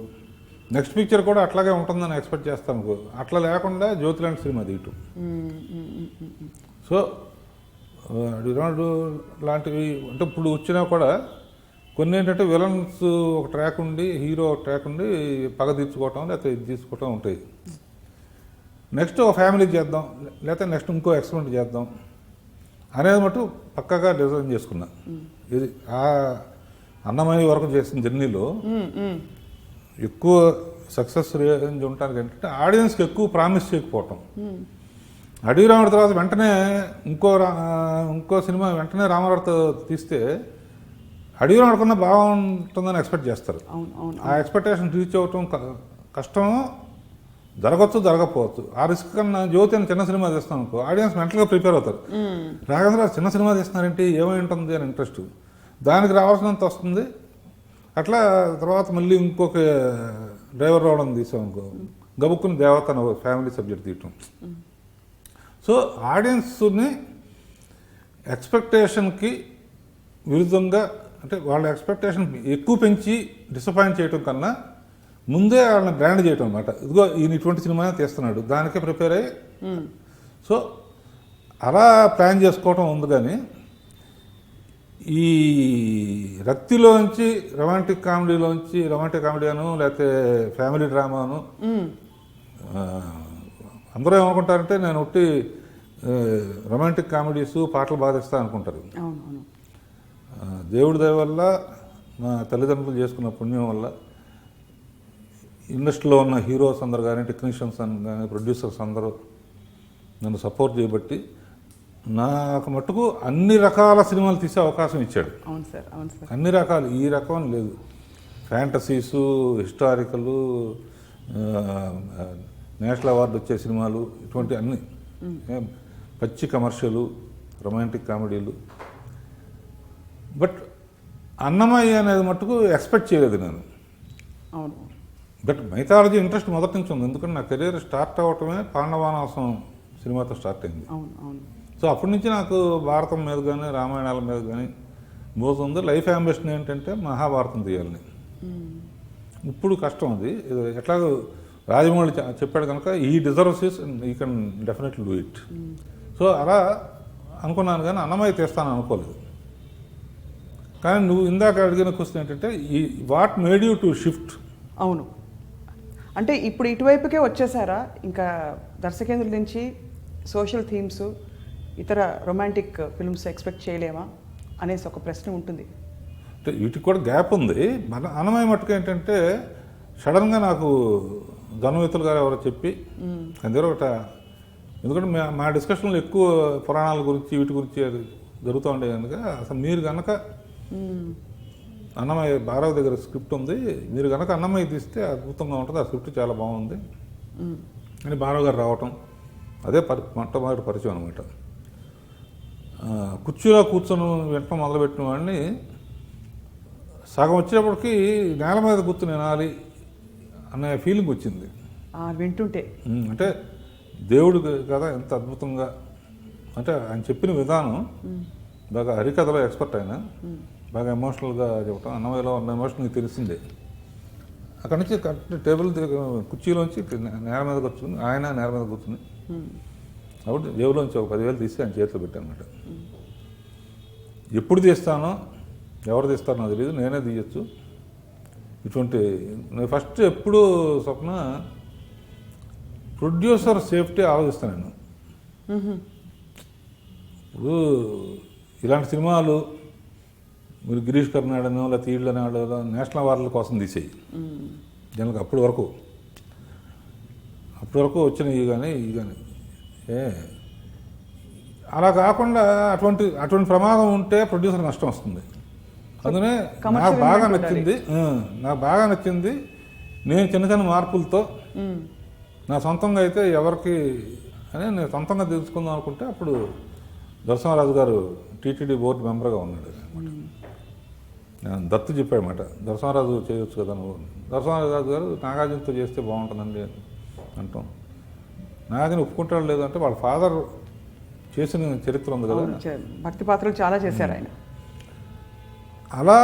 నెక్స్ట్ పిక్చర్ కూడా అట్లాగే ఉంటుందని ఎక్స్పెక్ట్ చేస్తాను. అట్లా లేకుండా జ్యోతిలాంటి సినిమా తీయటం. సో అడవిరాముడు లాంటివి అంటే ఇప్పుడు వచ్చినా కూడా కొన్ని ఏంటంటే విలన్స్ ఒక ట్రాక్ ఉండి, హీరో ఒక ట్రాక్ ఉండి పగ తీర్చుకోవటం లేకపోతే ఇది తీసుకోవటం ఉంటాయి. నెక్స్ట్ ఒక ఫ్యామిలీ చేద్దాం, లేకపోతే నెక్స్ట్ ఇంకో ఎక్స్పెరిమెంట్ చేద్దాం అనేది మటు పక్కగా డిజైన్ చేసుకున్నా. ఇది ఆ అన్నమయ్య వరకు చేసిన జర్నీలో ఎక్కువ సక్సెస్ రేంజ్ ఉండటానికి ఏంటంటే ఆడియన్స్కి ఎక్కువ ప్రామిస్ చేయకపోవటం. అడవిరాముడి తర్వాత వెంటనే ఇంకో సినిమా వెంటనే రామారావుతో తీస్తే అడవిరాముడి కన్నా బాగుంటుందని ఎక్స్పెక్ట్ చేస్తారు. ఆ ఎక్స్పెక్టేషన్ రీచ్ అవ్వటం కష్టం, జరగచ్చు జరగకపోవచ్చు. ఆ రిస్క్ కన్నా జ్యోతి అని చిన్న సినిమా తీస్తాం అనుకో, ఆడియన్స్ మెంటల్గా ప్రిపేర్ అవుతారు. రాఘవేంద్ర చిన్న సినిమా తీస్తున్నారంటే ఏమై ఉంటుంది అని ఇంట్రెస్ట్, దానికి రావాల్సినంత వస్తుంది. అట్లా తర్వాత మళ్ళీ ఇంకొక డ్రైవర్ రావడం తీసాం అనుకో, గబుక్కుని దేవత ఫ్యామిలీ సబ్జెక్ట్ తీయటం. సో ఆడియన్స్ని ఎక్స్పెక్టేషన్కి విరుద్ధంగా, అంటే వాళ్ళ ఎక్స్పెక్టేషన్ ఎక్కువ పెంచి డిసప్పాయింట్ చేయటం కన్నా ముందే వాళ్ళని బ్రాండ్ చేయటం అనమాట. ఇదిగో ఈయన ఇటువంటి సినిమా తీస్తున్నాడు, దానికే ప్రిపేర్ అయ్యి. సో అలా ప్లాన్ చేసుకోవటం ఉంది. కానీ ఈ రక్తిలోంచి రొమాంటిక్ కామెడీను లేకపోతే ఫ్యామిలీ డ్రామాను అందరూ ఏమనుకుంటారంటే నేను ఒకటి రొమాంటిక్ కామెడీస్ పాటలు బాధిస్తా అనుకుంటారు. దేవుడి దయ వల్ల, మా తల్లిదండ్రులు చేసుకున్న పుణ్యం వల్ల ఇండస్ట్రీలో ఉన్న హీరోస్ అందరు కానీ, టెక్నీషియన్స్ కానీ, ప్రొడ్యూసర్స్ అందరూ నన్ను సపోర్ట్ చేయబట్టి నాకు మట్టుకు అన్ని రకాల సినిమాలు తీసే అవకాశం ఇచ్చాడు. అవును సార్, అవును సార్. అన్ని రకాలు, ఈ రకం అని లేదు. ఫ్యాంటసీసు, హిస్టారికలు, నేషనల్ అవార్డు వచ్చే సినిమాలు, ఇటువంటి అన్ని, పచ్చి కమర్షియలు, రొమాంటిక్ కామెడీలు. బట్ అన్నమయ్య అనేది మట్టుకు ఎక్స్పెక్ట్ చేయలేదు నేను. అవును. బట్ మైథాలజీ ఇంట్రెస్ట్ మొదటి నుంచి ఉంది. ఎందుకంటే నా కెరీర్ స్టార్ట్ అవ్వటమే పాండవానాసం సినిమాతో స్టార్ట్ అయింది. అవును, అవును. సో అప్పటి నుంచి నాకు భారతం మీద కానీ, రామాయణాల మీద కానీ మోజుంది. లైఫ్ అంబిషన్ ఏంటంటే మహాభారతం తీయాలని. ఇప్పుడు కష్టం అది. ఎట్లాగో రాజమౌళి చెప్పాడు కనుక ఈ deserves is you can definitely do it. So అలా అనుకున్నాను, కానీ అన్నమయ్య తీస్తాను అనుకోలేదు. కానీ నువ్వు ఇందాక అడిగిన క్వశ్చన్ ఏంటంటే ఈ what made you to shift. అవును, అంటే ఇప్పుడు ఇటువైపుకే వచ్చేసారా? ఇంకా దర్శకేంద్రుల నుంచి సోషల్ థీమ్స్ ఇతర రొమాంటిక్ ఫిల్మ్స్ ఎక్స్పెక్ట్ చేయలేమా అనేసి ఒక ప్రశ్న ఉంటుంది. అంటే వీటికి కూడా గ్యాప్ ఉంది. మన అన్నమయ్య మట్టుకు ఏంటంటే సడన్గా నాకు ధనవితులు గారు ఎవరో చెప్పి అందులో ఒకట, ఎందుకంటే మా డిస్కషన్లో ఎక్కువ పురాణాల గురించి వీటి గురించి జరుగుతూ ఉండే కనుక అసలు మీరు కనుక అన్నమయ్య భారవ దగ్గర స్క్రిప్ట్ ఉంది, మీరు కనుక అన్నమయ్య తీస్తే అద్భుతంగా ఉంటుంది, ఆ స్క్రిప్ట్ చాలా బాగుంది అని భారవ గారు రావటం, అదే మొట్టమొదటి పరిచయం అనమాట. కుర్చీలో కూర్చొని వెంటనే మొదలుపెట్టిన వాడిని సగం వచ్చేటప్పటికి నేల మీద కూర్చుని వినాలి అనే ఫీలింగ్ వచ్చింది వింటుంటే. అంటే దేవుడు కదా ఎంత అద్భుతంగా, అంటే ఆయన చెప్పిన విధానం బాగా హరికథలో ఎక్స్పర్ట్ ఆయన, బాగా ఎమోషనల్గా చెప్పటం. అన్నమయ్యలో ఉన్న ఎమోషన్ తెలిసిందే. అక్కడి నుంచి టేబుల్ కుర్చీలోంచి నేల మీద కూర్చుని, ఆయన నేల మీద కూర్చుని అప్పుడు జేబులోంచి ఒక 10,000 తీసి ఆయన చేతిలో పెట్టానమాట. ఎప్పుడు తీస్తానో ఎవరు తీస్తారో తెలియదు, నేనే తీయచ్చు. ఇటువంటి నేను ఫస్ట్ ఎప్పుడు స్వప్న ప్రొడ్యూసర్ సేఫ్టీ ఆలోచిస్తాను నేను. ఇప్పుడు ఇలాంటి సినిమాలు మీరు గిరీష్ కర్నాడనో లేకపోతే ఈళ్ళని వాళ్ళు నేషనల్ అవార్డుల కోసం తీసేయి జనకు అప్పటి వరకు వచ్చినాయి కానీ అలా కాకుండా అటువంటి ప్రమాదం ఉంటే ప్రొడ్యూసర్ నష్టం వస్తుంది. అందుకనే నాకు బాగా నచ్చింది నేను చిన్న చిన్న మార్పులతో నా సొంతంగా అయితే ఎవరికి అని నేను సొంతంగా తెలుసుకుందాం అనుకుంటే అప్పుడు దర్శనరాజు గారు టీటీడీ బోర్డు మెంబర్గా ఉన్నాడు అనమాట. దత్తు చెప్పాడన్నమాట, దర్శనరాజు చేయొచ్చు కదా నువ్వు. దర్శనరాజు గారు నాగార్జునతో చేస్తే బాగుంటుందండి అంటాం. నాగార్జున ఒప్పుకుంటాడు లేదంటే వాళ్ళ ఫాదర్ చేసిన చరిత్ర ఉంది కదా, భక్తి పాత్రలు చాలా చేశారు ఆయన. అలా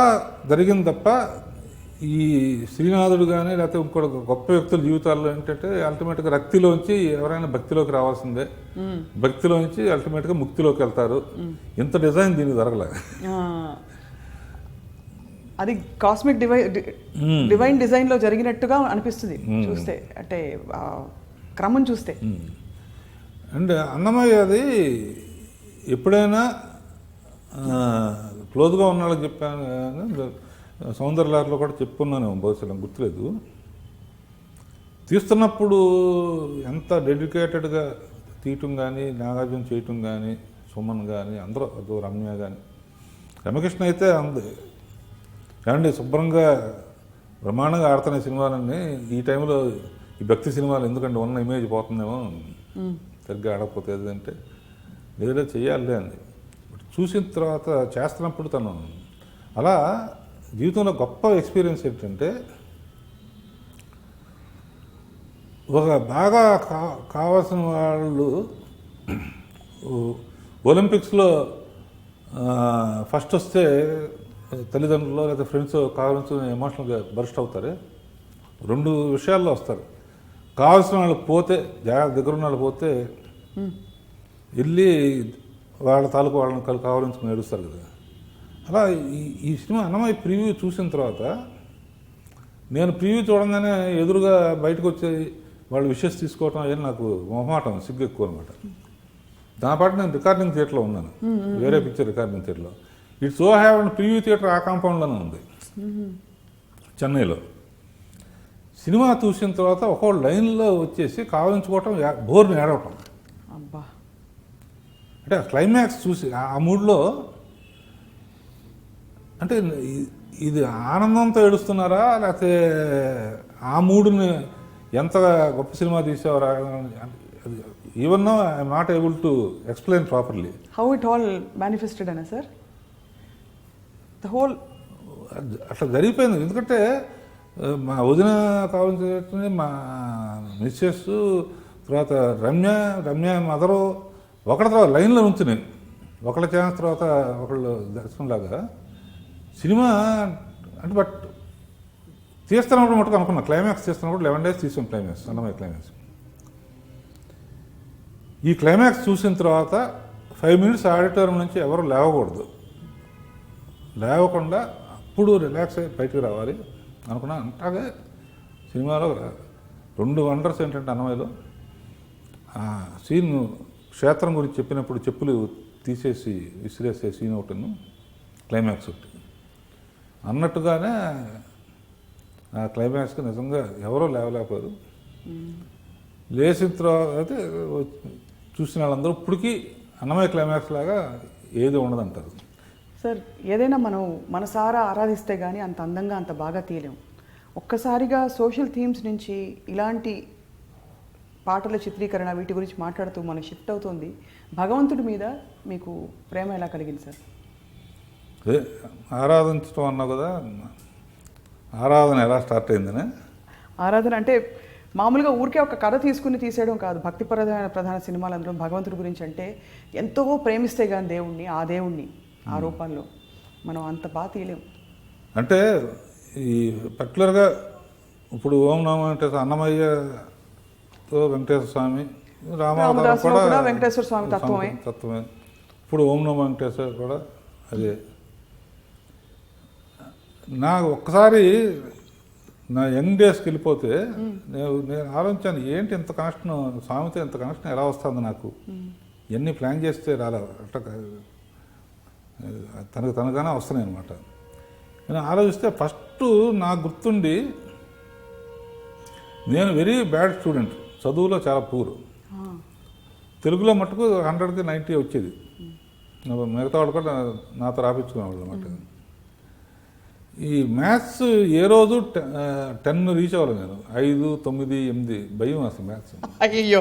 జరిగింది తప్ప ఈ శ్రీనాథుడు కానీ లేకపోతే ఇంకోటి గొప్ప వ్యక్తుల జీవితాల్లో ఏంటంటే అల్టిమేట్గా రక్తిలోంచి ఎవరైనా భక్తిలోకి రావాల్సిందే, భక్తిలోంచి అల్టిమేట్గా ముక్తిలోకి వెళ్తారు. ఇంత డిజైన్ దీనికి జరగలే. అది కాస్మిక్ డివైన్ డిజైన్లో జరిగినట్టుగా అనిపిస్తుంది చూస్తే, అంటే క్రమం చూస్తే. అండ్ అన్నమయ్య అది ఎప్పుడైనా క్లోజ్గా ఉన్న వాళ్ళకి చెప్పాను, సౌందర్యలాట్లో కూడా చెప్పుకున్నాను, బహుశా గుర్తులేదు. తీస్తున్నప్పుడు ఎంత డెడికేటెడ్గా తీయటం కానీ, నాగార్జున చేయటం కానీ, సుమన్ కానీ, అందరూ రమ్య కానీ, రమకృష్ణ అయితే ఏమండి శుభ్రంగా బ్రహ్మాండంగా ఆడుతున్న సినిమాలన్నీ ఈ టైంలో ఈ భక్తి సినిమాలు ఎందుకంటే ఉన్న ఇమేజ్ పోతుందేమో సరిగ్గా ఆడకపోతే అంటే లేదా చెయ్యాలి అని చూసిన తర్వాత చేస్తున్నప్పుడు తను అలా జీవితంలో గొప్ప ఎక్స్పీరియన్స్ ఏంటంటే ఒక బాగా కావాల్సిన వాళ్ళు ఒలింపిక్స్లో ఫస్ట్ వస్తే తల్లిదండ్రులు లేదా ఫ్రెండ్స్ కావాల్సిన ఎమోషనల్గా బర్స్ట్ అవుతారు. 2 విషయాల్లో వస్తారు. కావాల్సిన వాళ్ళు పోతే దగ్గరున్న వాళ్ళు పోతే వెళ్ళి వాళ్ళ తాలూకు వాళ్ళని కావాలని ఏడుస్తారు కదా. అలా ఈ సినిమా అన్నమయ్య ప్రివ్యూ చూసిన తర్వాత నేను ప్రివ్యూ చూడంగానే ఎదురుగా బయటకు వచ్చి వాళ్ళు విషెస్ తీసుకోవటం అయ్యి నాకు మొహమాటం, సిగ్గు ఎక్కువ అనమాట. దానిపాటు నేను రికార్డింగ్ థియేటర్లో ఉన్నాను, వేరే పిక్చర్ రికార్డింగ్ థియేటర్లో. It so have and preview theatre ఆ కాంపౌండ్లోనే ఉంది చెన్నైలో. సినిమా చూసిన తర్వాత ఒక్కో లైన్లో వచ్చేసి కావాలించుకోవటం, బోర్ని ఏడవటం. అంటే క్లైమాక్స్ చూసి ఆ మూడ్లో అంటే ఇది ఆనందంతో ఏడుస్తున్నారా లేకపోతే ఆ మూడుని ఎంత గొప్ప సినిమా తీసేవారా, even no I'm not able to explain properly how it all manifested అనే సార్. ద హోల్ అట్లా జరిగిపోయింది. ఎందుకంటే మా వదిన కావాల్సింది మా మిస్సెస్, తర్వాత రమ్య మదరు ఒకళ్ళ తర్వాత లైన్లో ఉంచున్నాయి, ఒకళ్ళ ఛాన్స్ తర్వాత ఒకళ్ళు దర్శనంలాగా సినిమా అంటే. బట్ తీస్తున్నప్పుడు మటుకు అనుకున్నా క్లైమాక్స్ తీస్తున్నప్పుడు 11 days తీసాం క్లైమాక్స్, అన్నమయ్య క్లైమాక్స్. ఈ క్లైమాక్స్ చూసిన తర్వాత 5 minutes ఆడిటోరియం నుంచి ఎవరు లేవకూడదు, లేవకుండా అప్పుడు రిలాక్స్ అయ్యి బయటకు రావాలి అనుకున్నా. అంటాగే సినిమాలో 2 వండర్స్ ఏంటంటే అన్నమయ్యలో ఆ సీన్ క్షేత్రం గురించి చెప్పినప్పుడు చెప్పులు తీసేసి విసిరేసే సీన్ ఒకటిను క్లైమాక్స్ ఒకటి అన్నట్టుగానే ఆ క్లైమాక్స్కి నిజంగా ఎవరో లేవలేకపోయారు. లేచిన తర్వాత చూసిన వాళ్ళందరూ ఇప్పటికీ అన్నమయ్య క్లైమాక్స్ లాగా ఏది ఉండదంటారు. సార్ ఏదైనా మనం మనసారా ఆరాధిస్తే కానీ అంత అందంగా అంత బాగా తీయలేం. ఒక్కసారిగా సోషల్ థీమ్స్ నుంచి ఇలాంటి పాటల చిత్రీకరణ వీటి గురించి మాట్లాడుతూ మనం షిఫ్ట్ అవుతుంది. భగవంతుడి మీద మీకు ప్రేమ ఎలా కలిగింది సార్? అదే ఆరాధించడం అన్నావు కదా, ఆరాధన ఎలా స్టార్ట్ అయిందని. ఆరాధన అంటే మామూలుగా ఊరికే ఒక కథ తీసుకుని తీసేయడం కాదు. భక్తి ప్రధాన సినిమాలు అందులో భగవంతుడి గురించి అంటే ఎంతో ప్రేమిస్తే కానీ దేవుణ్ణి ఆ రూపంలో మనం అంత బాగా తీయలేం. అంటే ఈ పర్టికులర్గా ఇప్పుడు ఓం నమో వెంకటేశ్వర అన్నమయ్యతో వెంకటేశ్వర స్వామి, రామదాసు కూడా వెంకటేశ్వర స్వామి తత్వమే. ఇప్పుడు ఓం నమో వెంకటేశ్వర కూడా అదే. నాకు ఒక్కసారి నా యంగ్ డేస్కి వెళ్ళిపోతే నేను ఆలోచించాను, ఏంటి ఇంత కనెక్షన్ స్వామితో ఇంత కనెక్షన్ ఎలా వస్తుంది నాకు, ఎన్ని ప్లాన్ చేస్తే రాలే అట్లా తనగానే వస్తున్నాయి అనమాట. నేను ఆలోచిస్తే ఫస్ట్ నాకు గుర్తుండి, నేను వెరీ బ్యాడ్ స్టూడెంట్, చదువులో చాలా పూర్. తెలుగులో మటుకు 100కి 90 వచ్చేది. మిగతా వాళ్ళు కూడా నాతో రాపించుకునేవాళ్ళు అనమాట. ఈ మ్యాథ్స్ ఏ రోజు 10 రీచ్ అవ్వాలి నేను, 5, 9, 8 భయం అసలు మ్యాథ్స్. అయ్యో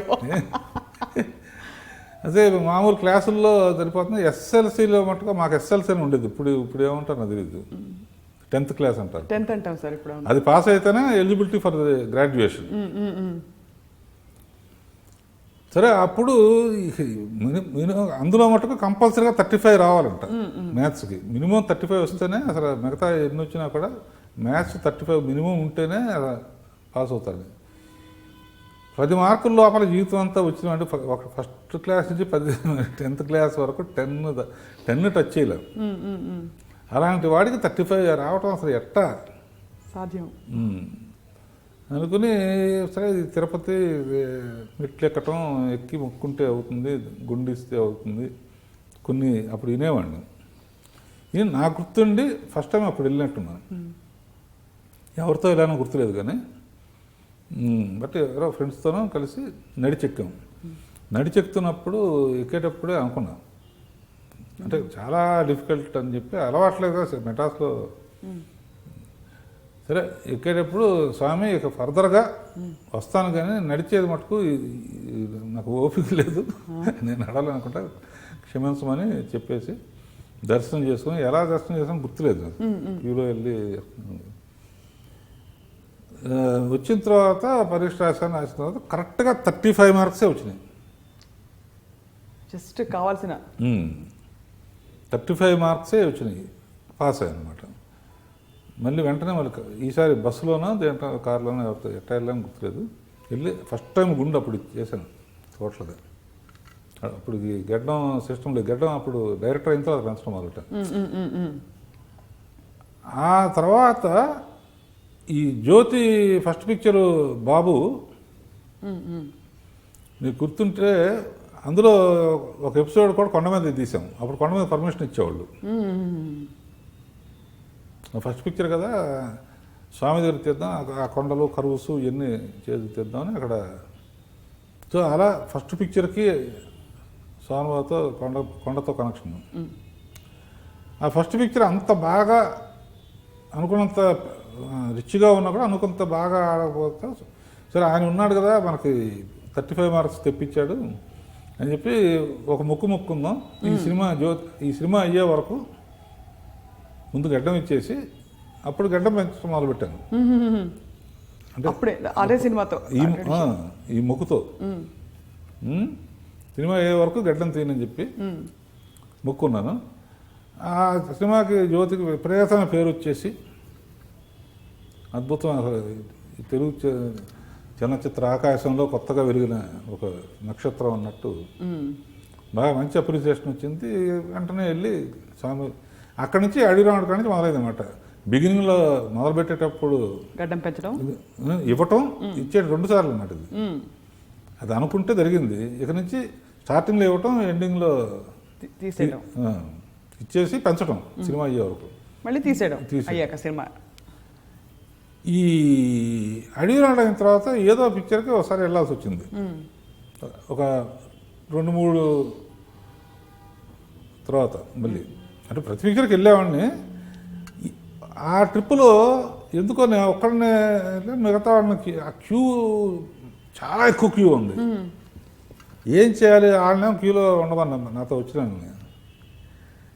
అదే మామూలు క్లాసుల్లో సరిపోతుంది. ఎస్ఎల్సీలో మటుకు మాకు ఎస్ఎల్సీ అని ఉండేది. ఇప్పుడు ఏమంటారు నాకు తెలియదు, 10th క్లాస్ అంటారు. 10th అంటాం సార్. ఇప్పుడు అది పాస్ అయితేనే ఎలిజిబిలిటీ ఫర్ గ్రాడ్యుయేషన్. సరే అప్పుడు అందులో మటుకు కంపల్సరీగా 35 రావాలంట మ్యాథ్స్కి. మినిమం 35 వస్తేనే అసలు మిగతా ఎన్ని వచ్చినా కూడా మ్యాథ్స్ 35 మినిమం ఉంటేనే పాస్ అవుతారు. 10 మార్కుల లోపల జీవితం అంతా వచ్చినామంటే ఫస్ట్ క్లాస్ నుంచి 10th క్లాస్ వరకు 10 టచ్ చేయలేం. అలాంటి వాడికి 35 రావటం అసలు ఎట్టా సాధ్యం అనుకుని, సరే తిరుపతి మెట్లు ఎక్కటం, ఎక్కి మొక్కుంటే అవుతుంది, గుండిస్తే అవుతుంది, కొన్ని అప్పుడు వినేవాడిని. నేను నాకు గుర్తుండి ఫస్ట్ టైం అప్పుడు వెళ్ళినట్టున్నాను. ఎవరితో వెళ్ళానో గుర్తులేదు కానీ, బట్ ఎవరో ఫ్రెండ్స్తోనూ కలిసి నడిచెక్కాం. నడిచెక్కుతున్నప్పుడు ఎక్కేటప్పుడే అనుకున్నాను, అంటే చాలా డిఫికల్ట్ అని చెప్పి, అలవాట్లేదు కదా మెటాస్లో. సరే ఎక్కేటప్పుడు స్వామి ఇక ఫర్దర్గా వస్తాను కానీ నడిచేది మటుకు నాకు ఓపిక లేదు, నేను నడాలనుకుంటా, క్షమించమని చెప్పేసి దర్శనం చేసుకుని, ఎలా దర్శనం చేసాను గుర్తులేదు నాకు. క్యూలో వెళ్ళి వచ్చిన తర్వాత పరీక్ష రాసిన తర్వాత కరెక్ట్గా 35 మార్క్సే వచ్చినాయి. జస్ట్ కావాల్సిన 35 మార్క్సే వచ్చినాయి, పాస్ అయ్యాను అనమాట. మళ్ళీ వెంటనే ఈసారి బస్సులోనో దేంట్లో కార్లోనో ఎవరితో ఎట్లా వెళ్ళాలని గుర్తులేదు, వెళ్ళి ఫస్ట్ టైం గుండు అప్పుడు చేశాను టోటల్గా. అప్పుడు ఈ గడ్డం సిస్టమ్ లేదు, గడ్డం అప్పుడు డైరెక్టర్ అయిన తర్వాత పెంచడం మొదలెట్టాను. ఆ తర్వాత ఈ జ్యోతి ఫస్ట్ పిక్చరు బాబు, నీకు గుర్తుంటే అందులో ఒక ఎపిసోడ్ కూడా కొండ మీద తీసాం. అప్పుడు కొండ మీద పర్మిషన్ ఇచ్చేవాళ్ళు. ఫస్ట్ పిక్చర్ కదా, స్వామి దగ్గర తీద్దాం, ఆ కొండలు కరువుసు ఇవన్నీ చేసి తీద్దామని అక్కడ. సో అలా ఫస్ట్ పిక్చర్కి స్వామివారితో కొండతో కనెక్షన్. ఆ ఫస్ట్ పిక్చర్ అంత బాగా అనుకున్నంత రిచ్గా ఉన్నా కూడా అనుకున్నంత బాగా ఆడకపోతే, సరే ఆయన ఉన్నాడు కదా మనకి 35 మార్క్స్ తెప్పించాడు అని చెప్పి ఒక మొక్కుందాం, ఈ సినిమా అయ్యే వరకు ముందు గడ్డం ఇచ్చేసి అప్పుడు గడ్డం పెంచడం మొదలుపెట్టాను. అంటే అప్పుడే అదే సినిమాతో ఈ మొక్కుతో సినిమా అయ్యే వరకు గడ్డం తీయనని చెప్పి మొక్కున్నాను. ఆ సినిమాకి జ్యోతికి విపరీతమైన పేరు వచ్చేసి, అద్భుతం, తెలుగు చలనచిత్ర ఆకాశంలో కొత్తగా వెలిగిన ఒక నక్షత్రం అన్నట్టు బాగా మంచి అప్రిసియేషన్ వచ్చింది. వెంటనే వెళ్ళి స్వామి అక్కడి నుంచి అడిగిరావడం కాడి నుంచి మొదలైంది అనమాట. బిగినింగ్లో మొదలుపెట్టేటప్పుడు గడ్డం పెంచడం, ఇవ్వటం, ఇచ్చేది 2 సార్లు అన్నమాట. అది అనుకుంటే జరిగింది. ఇక నుంచి స్టార్టింగ్లో ఇవ్వటం, ఎండింగ్లో తీసేయడం, ఇచ్చేసి పెంచడం సినిమా అయ్యే వరకు. మళ్ళీ తీసేయడం అయ్యాక సినిమా. ఈ అడిగినాడు అయిన తర్వాత ఏదో పిక్చర్కి ఒకసారి వెళ్ళాల్సి వచ్చింది. ఒక 2-3 తర్వాత మళ్ళీ అంటే ప్రతి పిక్చర్కి వెళ్ళేవాడిని. ఆ ట్రిప్పులో ఎందుకో నేను ఒక్కడనే మిగతా వాళ్ళకి ఆ క్యూ చాలా ఎక్కువ క్యూ ఉంది. ఏం చేయాలి, వాళ్ళనేమో క్యూలో ఉండమన్నా నాతో వచ్చినాను.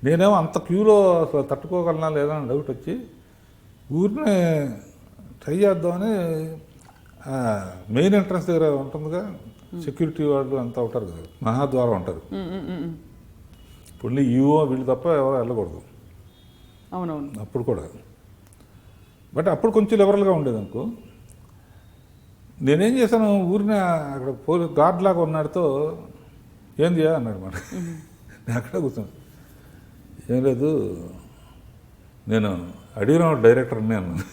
నేనేమో అంత క్యూలో అసలు తట్టుకోగలనా లేదా అని డౌట్ వచ్చి ఊరినే ట్రై చేద్దామని మెయిన్ ఎంట్రన్స్ దగ్గర ఉంటుందిగా, సెక్యూరిటీ వాళ్ళు అంతా ఉంటారు కదా, మహాద్వారం ఉంటారు. ఇప్పుడు ఈవో వీళ్ళు తప్ప ఎవరు వెళ్ళకూడదు. అవునవును. అప్పుడు కూడా బట్ అప్పుడు కొంచెం లిబరల్గా ఉండేది అనుకో. నేనేం చేశాను, ఊరిని అక్కడ పోలీస్ గార్డ్ లాగా ఉన్నాడుతో ఏంది అన్నాడు మాట. నేను అక్కడ కూర్చున్నాను. ఏం లేదు, నేను అడిగిన డైరెక్టర్ని అన్నాను.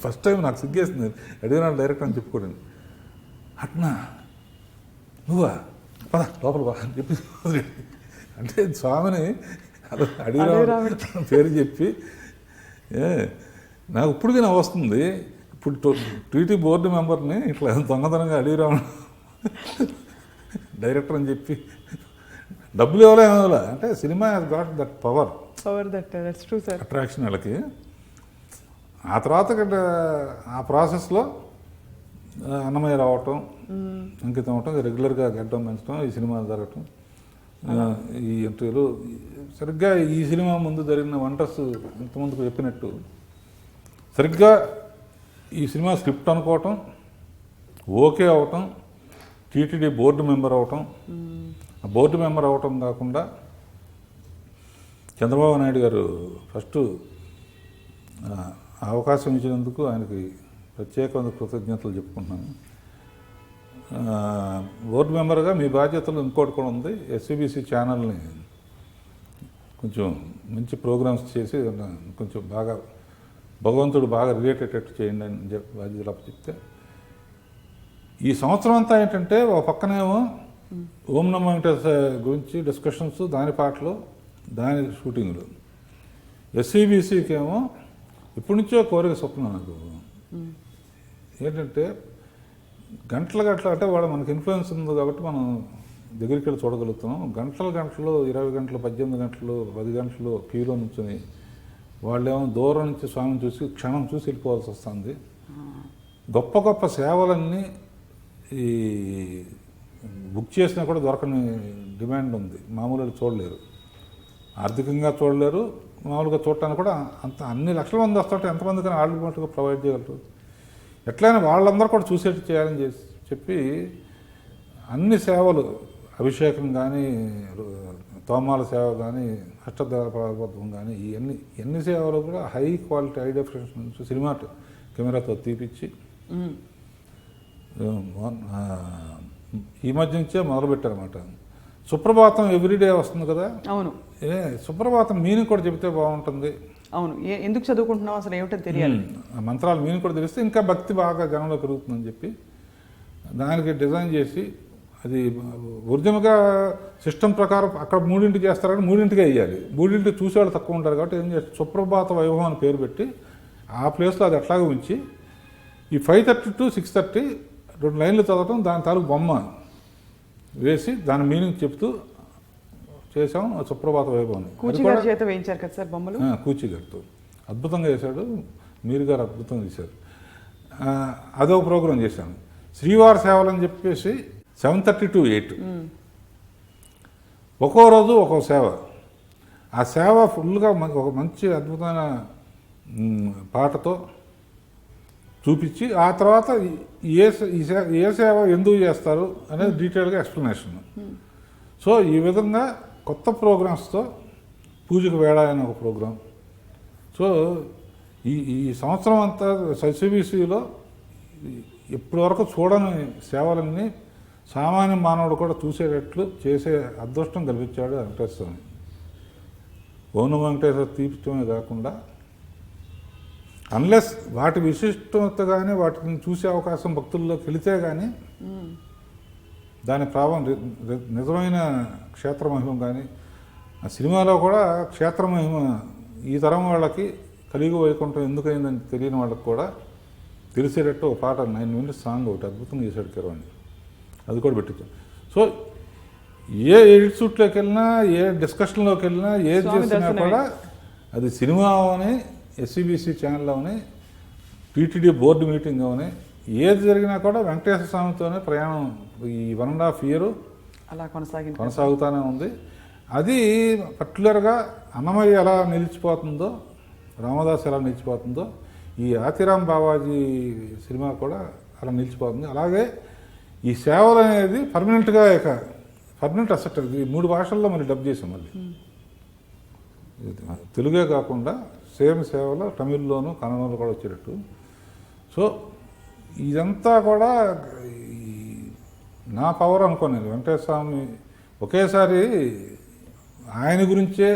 ఫస్ట్ టైం నాకు సిగ్గేస్తుంది అడిగిన డైరెక్టర్ అని చెప్పుకోండి. అట్నా నువ్వా, పద లోపల బా అని చెప్పి అంటే స్వామిని అలా అడిగిన పేరు చెప్పి నాకు ఇప్పటికీ నా వస్తుంది. ఇప్పుడు టీటీ బోర్డు మెంబర్ని ఇట్లా దొంగతనంగా అడిగిరావు డైరెక్టర్ అని చెప్పి డబ్బులు ఇవ్వలేమో. అంటే cinema has got that power that's true sir, attraction వాళ్ళకి. ఆ తర్వాత ఆ ప్రాసెస్లో అన్నమయ్య రావటం, అంకితం అవటం, రెగ్యులర్గా గడ్డం పెంచడం, ఈ సినిమా జరగటం, ఈ ఇంటర్వ్యూలు. సరిగ్గా ఈ సినిమా ముందు జరిగిన వంటర్స్ ఇంతకుముందుకు చెప్పినట్టు సరిగ్గా ఈ సినిమా స్క్రిప్ట్ అనుకోవటం, ఓకే అవటం, టీటీడీ బోర్డు మెంబర్ అవటం. ఆ బోర్డు మెంబర్ అవటం కాకుండా చంద్రబాబు నాయుడు గారు ఫస్ట్ అవకాశం ఇచ్చినందుకు ఆయనకి ప్రత్యేకమైన కృతజ్ఞతలు చెప్పుకుంటున్నాను. బోర్డు మెంబర్గా మీ బాధ్యతలు ఇంకోటి కూడా ఉంది. ఎస్సీబీసీ ఛానల్ని కొంచెం మంచి ప్రోగ్రామ్స్ చేసి కొంచెం బాగా భగవంతుడు బాగా రిలేటెడ్ చేయండి అని బాధ్యతలు చెప్తే, ఈ సంవత్సరం అంతా ఏంటంటే ఒక పక్కనేమో ఓం నమో వెంకటేశ్వర గురించి డిస్కషన్స్, దాని పాటలు, దాని షూటింగ్లు. ఎస్సీబీసీకి ఏమో ఇప్పటి నుంచో కోరిక స్వప్నం నాకు ఏంటంటే గంటల అంటే వాడు మనకి ఇన్ఫ్లుయెన్స్ ఉంది కాబట్టి మనం దగ్గరికి వెళ్ళి చూడగలుగుతున్నాం. గంటలు 20 గంటలు, 18 గంటలు, 10 గంటలు క్యూలో నుంచుని వాళ్ళేమో దూరం నుంచి స్వామిని చూసి క్షణం చూసి వెళ్ళిపోవాల్సి వస్తుంది. గొప్ప గొప్ప సేవలన్నీ ఈ బుక్ చేసినా కూడా దొరకని డిమాండ్ ఉంది. మామూలు చూడలేరు, ఆర్థికంగా చూడలేరు, మామూలుగా చూడటానికి కూడా అంత అన్ని లక్షల మంది వస్తుంటే ఎంతమందికి ఆల్టర్నేటివ్గా ప్రొవైడ్ చేయగలరు. ఎట్లయినా వాళ్ళందరూ కూడా చూసేట్టు చేయాలని చెప్పి అన్ని సేవలు, అభిషేకం కానీ, తోమాల సేవ కానీ, అష్టద్వార ప్రారంభం కానీ, ఎన్ని సేవలు కూడా high quality, high definition cinema కెమెరాతో తీపిచ్చి ఈ మధ్య నుంచే మొదలుపెట్టారన్నమాట. సుప్రభాతం ఎవ్రీడే వస్తుంది కదా. అవును. సుప్రభాతం మీనింగ్ కూడా చెబితే బాగుంటుంది. అవును, ఎందుకు చదువుకుంటున్నావు అసలు ఏమిటో తెలియాలి. ఆ మంత్రాలు మీనింగ్ కూడా తెలిస్తే ఇంకా భక్తి బాగా జనంలో పెరుగుతుందని చెప్పి దానికి డిజైన్ చేసి, అది ఒరిజినల్గా సిస్టమ్ ప్రకారం అక్కడ 3 చేస్తారని 3కే వేయాలి. 3 చూసేవాళ్ళు తక్కువ ఉంటారు కాబట్టి ఏం చేస్తారు, సుప్రభాత వైభవం అని పేరు పెట్టి ఆ ప్లేస్లో అది అట్లాగే ఉంచి ఈ 5:30 to 6:30 2 లైన్లు చదవటం, దాని తాలూకు బొమ్మ వేసి దాని మీనింగ్ చెప్తూ చేసాం సుప్రభాత వైభవం. చేత వేయించారు కదా సార్ బొమ్మలు. కూచి గారితో అద్భుతంగా చేశాడు, మీరు గారు అద్భుతంగా చేశారు. అదొక ప్రోగ్రాం చేశాను. శ్రీవారి సేవలు అని చెప్పేసి 7:30 to 8 ఒక్కో రోజు ఒక్కో సేవ. ఆ సేవ ఫుల్గా ఒక మంచి అద్భుతమైన పాటతో చూపించి ఆ తర్వాత ఏ సేవ ఎందుకు చేస్తారు అనేది డీటెయిల్గా ఎక్స్ప్లెనేషన్. సో ఈ విధంగా కొత్త ప్రోగ్రామ్స్తో పూజకు వేళ అనే ఒక ప్రోగ్రాం. సో ఈ సంవత్సరం అంతా ఎస్సీబీసీలో ఇప్పటివరకు చూడని సేవలన్నీ సామాన్య మానవుడు కూడా చూసేటట్లు చేసే అదృష్టం కల్పించాడు వెంకటేశ్వర స్వామి. ఓం నమో వెంకటేశ్వర తీర్చడమే కాకుండా అన్లెస్ వాటి విశిష్టత కానీ వాటిని చూసే అవకాశం భక్తుల్లోకి వెళితే కానీ దాని ప్రభావం నిజమైన క్షేత్ర మహిమ కానీ ఆ సినిమాలో కూడా క్షేత్ర మహిమ ఈ తరం వాళ్ళకి కలిగి వైకుంఠం ఎందుకైందని తెలియని వాళ్ళకి కూడా తెలిసేటట్టు ఒక పాట 9 minutes సాంగ్ ఒకటి అద్భుతంగా చేశాడు కిరవాణి, అది కూడా పెట్టించాం. సో ఏ ఎడిట్ షూట్లోకి వెళ్ళినా, ఏ డిస్కషన్లోకి వెళ్ళినా, ఏది చేసినా కూడా అది సినిమా అవని, ఎస్సీబీసీ ఛానల్ అవని, టీటీడీ బోర్డు మీటింగ్ అవని, ఏది జరిగినా కూడా వెంకటేశ్వర స్వామితోనే ప్రయాణం ఈ 1.5 year అలా కొనసాగుతూనే ఉంది. అది పర్టికులర్గా అన్నమయ్య ఎలా నిలిచిపోతుందో, రామదాస్ ఎలా నిలిచిపోతుందో, ఈ ఆతిరామ్ బావాజీ సినిమా కూడా అలా నిలిచిపోతుంది. అలాగే ఈ సేవలు అనేది పర్మనెంట్గా పర్మనెంట్ అసెట్. ఇది 3 భాషల్లో మళ్ళీ డబ్ చేసాం. మళ్ళీ తెలుగే కాకుండా సేమ్ సేవలో తమిళ్లోను కన్నడలో కూడా వచ్చేటట్టు. సో ఇదంతా కూడా నా పవర్ అనుకోను నేను. వెంకటేశ్వర స్వామి ఒకేసారి ఆయన గురించే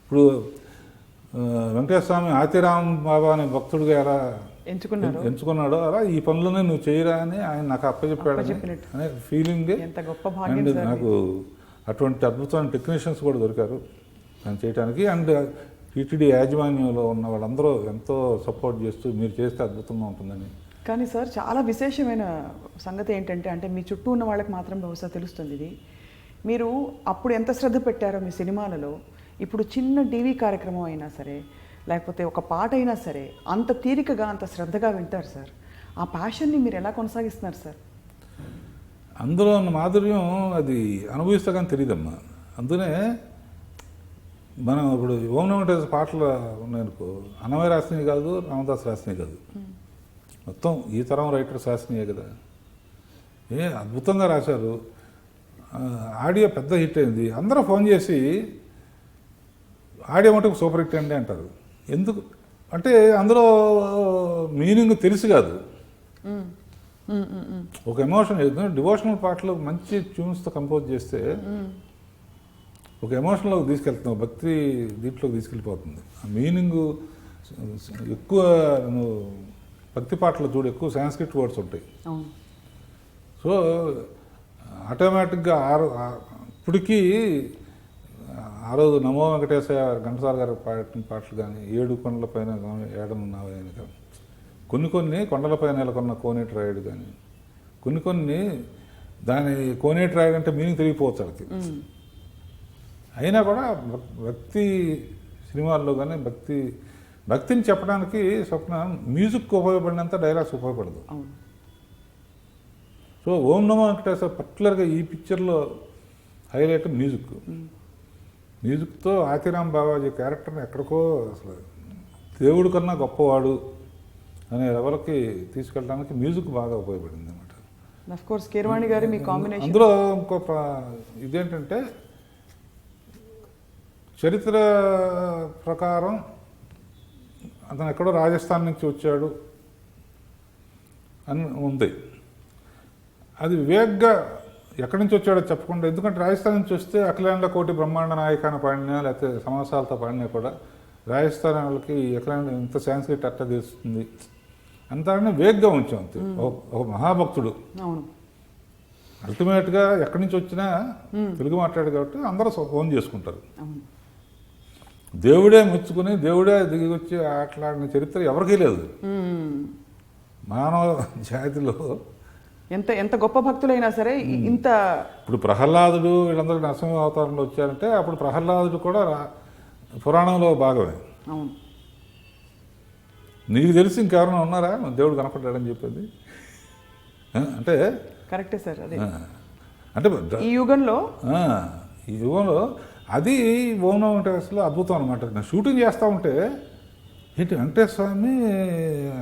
ఇప్పుడు వెంకటేశ్వర స్వామి ఆతిరామ్ బాబా అనే భక్తుడిగా ఎలా ఎంచుకున్నాడో అలా ఈ పనులనే నువ్వు చేయరా అని ఆయన నాకు అప్పచెప్పాడు అనే ఫీలింగ్. అండ్ నాకు అటువంటి అద్భుతమైన టెక్నీషియన్స్ కూడా దొరికారు దాన్ని చేయడానికి. అండ్ టీటీడీ యాజమాన్యంలో ఉన్న వాళ్ళందరూ ఎంతో సపోర్ట్ చేస్తూ మీరు చేస్తే అద్భుతంగా ఉంటుందని. కానీ సార్ చాలా విశేషమైన సంగతి ఏంటంటే, అంటే మీ చుట్టూ ఉన్న వాళ్ళకి మాత్రం బహుశా తెలుస్తుంది ఇది, మీరు అప్పుడు ఎంత శ్రద్ధ పెట్టారో మీ సినిమాలలో, ఇప్పుడు చిన్న టీవీ కార్యక్రమం అయినా సరే, లేకపోతే ఒక పాట అయినా సరే అంత తీరికగా, అంత శ్రద్ధగా వింటారు సార్. ఆ ప్యాషన్ని మీరు ఎలా కొనసాగిస్తున్నారు సార్? అందులో ఉన్న మాధుర్యం అది అనుభవిస్తా కానీ తెలియదమ్మా. అందునే మనం ఇప్పుడు ఓం నమో వెంకటేశ్వర పాటలు ఉన్నాయనుకో, అన్నమయ్య రాసినవి కాదు, రామదాస్ రాసినవి కాదు, మొత్తం ఈ తరం రైటర్స్ రాసినవే కదా. అద్భుతంగా రాశారు. ఆడియో పెద్ద హిట్ అయింది. అందరూ ఫోన్ చేసి ఆడియో మటుకు సూపర్ హిట్ అండి అంటారు. ఎందుకు అంటే అందులో మీనింగ్ తెలిసి కాదు, ఒక ఎమోషన్. డివోషనల్ పాటలు మంచి ట్యూన్స్తో కంపోజ్ చేస్తే ఒక ఎమోషన్లోకి తీసుకెళ్తున్నావు, భక్తి దీంట్లోకి తీసుకెళ్ళిపోతుంది. ఆ మీనింగ్ ఎక్కువ. నువ్వు భక్తి పాటలు చూడు, ఎక్కువ సాంస్క్రిట్ వర్డ్స్ ఉంటాయి. సో ఆటోమేటిక్గా ఇప్పటికీ ఆ రోజు నమో వెంకటేశ్వర ఘంటసాల గారు పాడిన పాటలు కానీ, 7 కొండలపైన ఏడనున్నావే అని కానీ, కొన్ని కొండలపైన నెలకొన్న కోనేటి రాయుడు కానీ, కొన్ని దాని కోనేటి రాయుడు అంటే మీనింగ్ తెలియకపోవచ్చు వాళ్ళకి. అయినా కూడా భక్తి సినిమాల్లో కానీ భక్తిని చెప్పడానికి స్వప్న మ్యూజిక్ ఉపయోగపడినంత డైలాగ్స్ ఉపయోగపడదు. సో ఓం నమో వెంకటేశ్వర పర్టికులర్గా ఈ పిక్చర్లో హైలైట్ మ్యూజిక్తో ఆతిరామ్ బావాజీ క్యారెక్టర్ని ఎక్కడికో అసలు దేవుడి కన్నా గొప్పవాడు అనే లెవెల్కి తీసుకెళ్ళడానికి మ్యూజిక్ బాగా ఉపయోగపడింది అనమాట. అఫ్కోర్స్ కీరవాణి గారి మీ కాంబినేషన్. అందులో ఇంకొక ఇదేంటంటే, చరిత్ర ప్రకారం అతను ఎక్కడో రాజస్థాన్ నుంచి వచ్చాడు అని ఉంది. అది వివేక్గా ఎక్కడి నుంచి వచ్చాడో చెప్పకుండా, ఎందుకంటే రాజస్థాన్ నుంచి వస్తే అఖిలాండ కోటి బ్రహ్మాండ నాయక అని పాడినా, లేకపోతే సమాసాలతో పాడినా కూడా రాజస్థాన్ వాళ్ళకి అఖిలాండ ఇంత సాంస్క్రిట్ అట్ట తెలుస్తుంది అంతా వేగ్గా ఉంచాం. అంతే. ఒక మహాభక్తుడు అల్టిమేట్గా ఎక్కడి నుంచి వచ్చినా తెలుగు మాట్లాడు కాబట్టి అందరూ ఫోన్ చేసుకుంటారు. దేవుడే మెచ్చుకుని దేవుడే దిగి వచ్చి ఆటలాడిన చరిత్ర ఎవరికీ లేదు మానవ జాతిలో. ఎంత గొప్ప భక్తులైనా సరే ఇంత. ఇప్పుడు ప్రహ్లాదుడు వీళ్ళందరూ నరసింహ అవతారంలో వచ్చారంటే అప్పుడు ప్రహ్లాదుడు కూడా పురాణంలో భాగమే. అవును. నీకు తెలిసి ఇంకెవరైనా ఉన్నారా దేవుడు కనపడ్డాడని చెప్పేది? అంటే కరెక్టే సార్. అదే అంటే ఈ యుగంలో అది ఓం నమో వెంకటేశ్వరలో అద్భుతం అనమాట. నేను షూటింగ్ చేస్తూ ఉంటే ఏంటి వెంకటేశ్వర స్వామి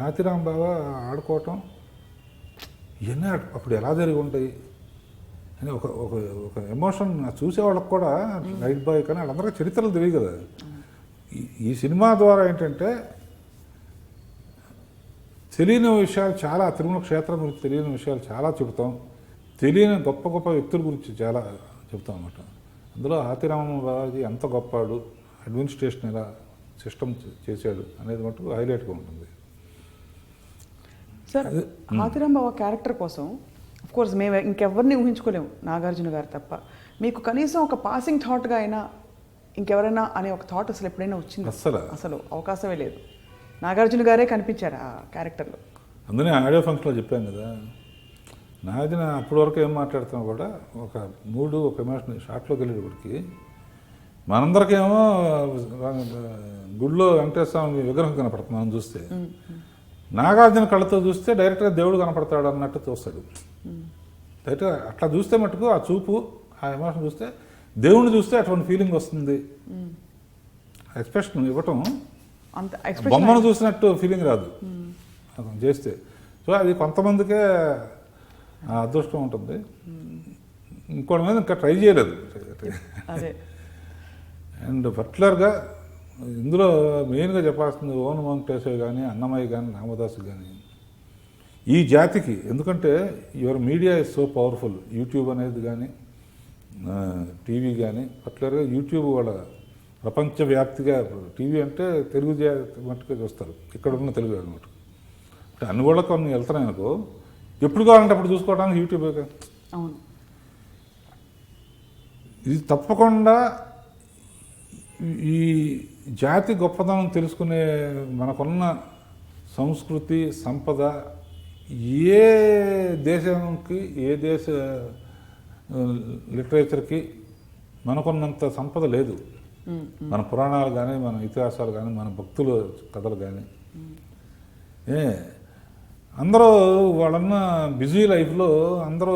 ఆతిరామ్ బాబా ఆడుకోవటం ఇవన్నీ అప్పుడు ఎలా జరిగి ఉంటాయి అని ఒక ఎమోషన్ చూసేవాళ్ళకి కూడా, నైట్ బాయ్ కానీ వాళ్ళందరికీ చరిత్రలు తెలియదు కదా. ఈ సినిమా ద్వారా ఏంటంటే తెలియని విషయాలు చాలా, తిరుమల క్షేత్రం గురించి తెలియని విషయాలు చాలా చెబుతాం, తెలియని గొప్ప గొప్ప వ్యక్తుల గురించి చాలా చెప్తాం అన్నమాట. అందులో ఆతిరామ బాబాజీ ఎంత గొప్పవాడు, అడ్మినిస్ట్రేషన్ ఎలా సిస్టమ్ చేశాడు అనేది మటుకు హైలైట్గా ఉంటుంది. సార్ ఆతిరామ్ బాబా క్యారెక్టర్ కోసం కోర్స్ మేము ఇంకెవరిని ఊహించుకోలేము నాగార్జున గారు తప్ప. మీకు కనీసం ఒక పాసింగ్ థాట్గా అయినా ఇంకెవరైనా అనే ఒక థాట్ అసలు ఎప్పుడైనా వచ్చింది? అసలు అవకాశమే లేదు. నాగార్జున గారే కనిపించారు ఆ క్యారెక్టర్లో. అందుకనే ఆడియో ఫంక్షన్లో చెప్పాను కదా, నాగార్జున అప్పటి వరకు ఏం మాట్లాడుతాం కూడా ఒక మూడు ఒక ఎమోషన్ షార్ట్లోకి వెళ్ళేటప్పటికి మనందరికేమో గుడిలో వెంకటేశ్వర స్వామి విగ్రహం కనపడుతుంది మనం చూస్తే, నాగార్జున కళ్ళతో చూస్తే డైరెక్ట్గా దేవుడు కనపడతాడు అన్నట్టు చూస్తాడు. డైరెక్ట్గా అట్లా చూస్తే మటుకు ఆ చూపు ఆ ఎమోషన్ చూస్తే దేవుడిని చూస్తే అటువంటి ఫీలింగ్ వస్తుంది. ఎక్స్ప్రెషన్ ఇవ్వటం బొమ్మను చూసినట్టు ఫీలింగ్ రాదు చేస్తే. సో అది కొంతమందికే అదృష్టం ఉంటుంది, ఇంకోటి మీద ఇంకా ట్రై చేయలేదు. అండ్ పర్టికులర్గా ఇందులో మెయిన్గా చెప్పాల్సింది ఓన్ వెంకటేశ్వర కానీ అన్నమయ్య కానీ రామదాసు కానీ ఈ జాతికి, ఎందుకంటే your media is so powerful. YouTube అనేది కానీ టీవీ కానీ పర్టికులర్గా యూట్యూబ్ వాళ్ళ ప్రపంచవ్యాప్తిగా, టీవీ అంటే తెలుగు మట్టుగా చూస్తారు, ఇక్కడ ఉన్న తెలుగు అనమాట. అంటే అన్ని వాళ్ళకి కొన్ని వెళ్తున్నాయి అనుకో, ఎప్పుడు కావాలంటే అప్పుడు చూసుకోవడానికి యూట్యూబ్. అవును, ఇది తప్పకుండా ఈ జాతి గొప్పతనం తెలుసుకునే మనకున్న సంస్కృతి సంపద ఏ దేశానికి ఏ దేశ లిటరేచర్కి మనకున్నంత సంపద లేదు. మన పురాణాలు కానీ మన ఇతిహాసాలు కానీ మన భక్తుల కథలు కానీ అందరూ వాళ్ళన్న బిజీ లైఫ్లో అందరూ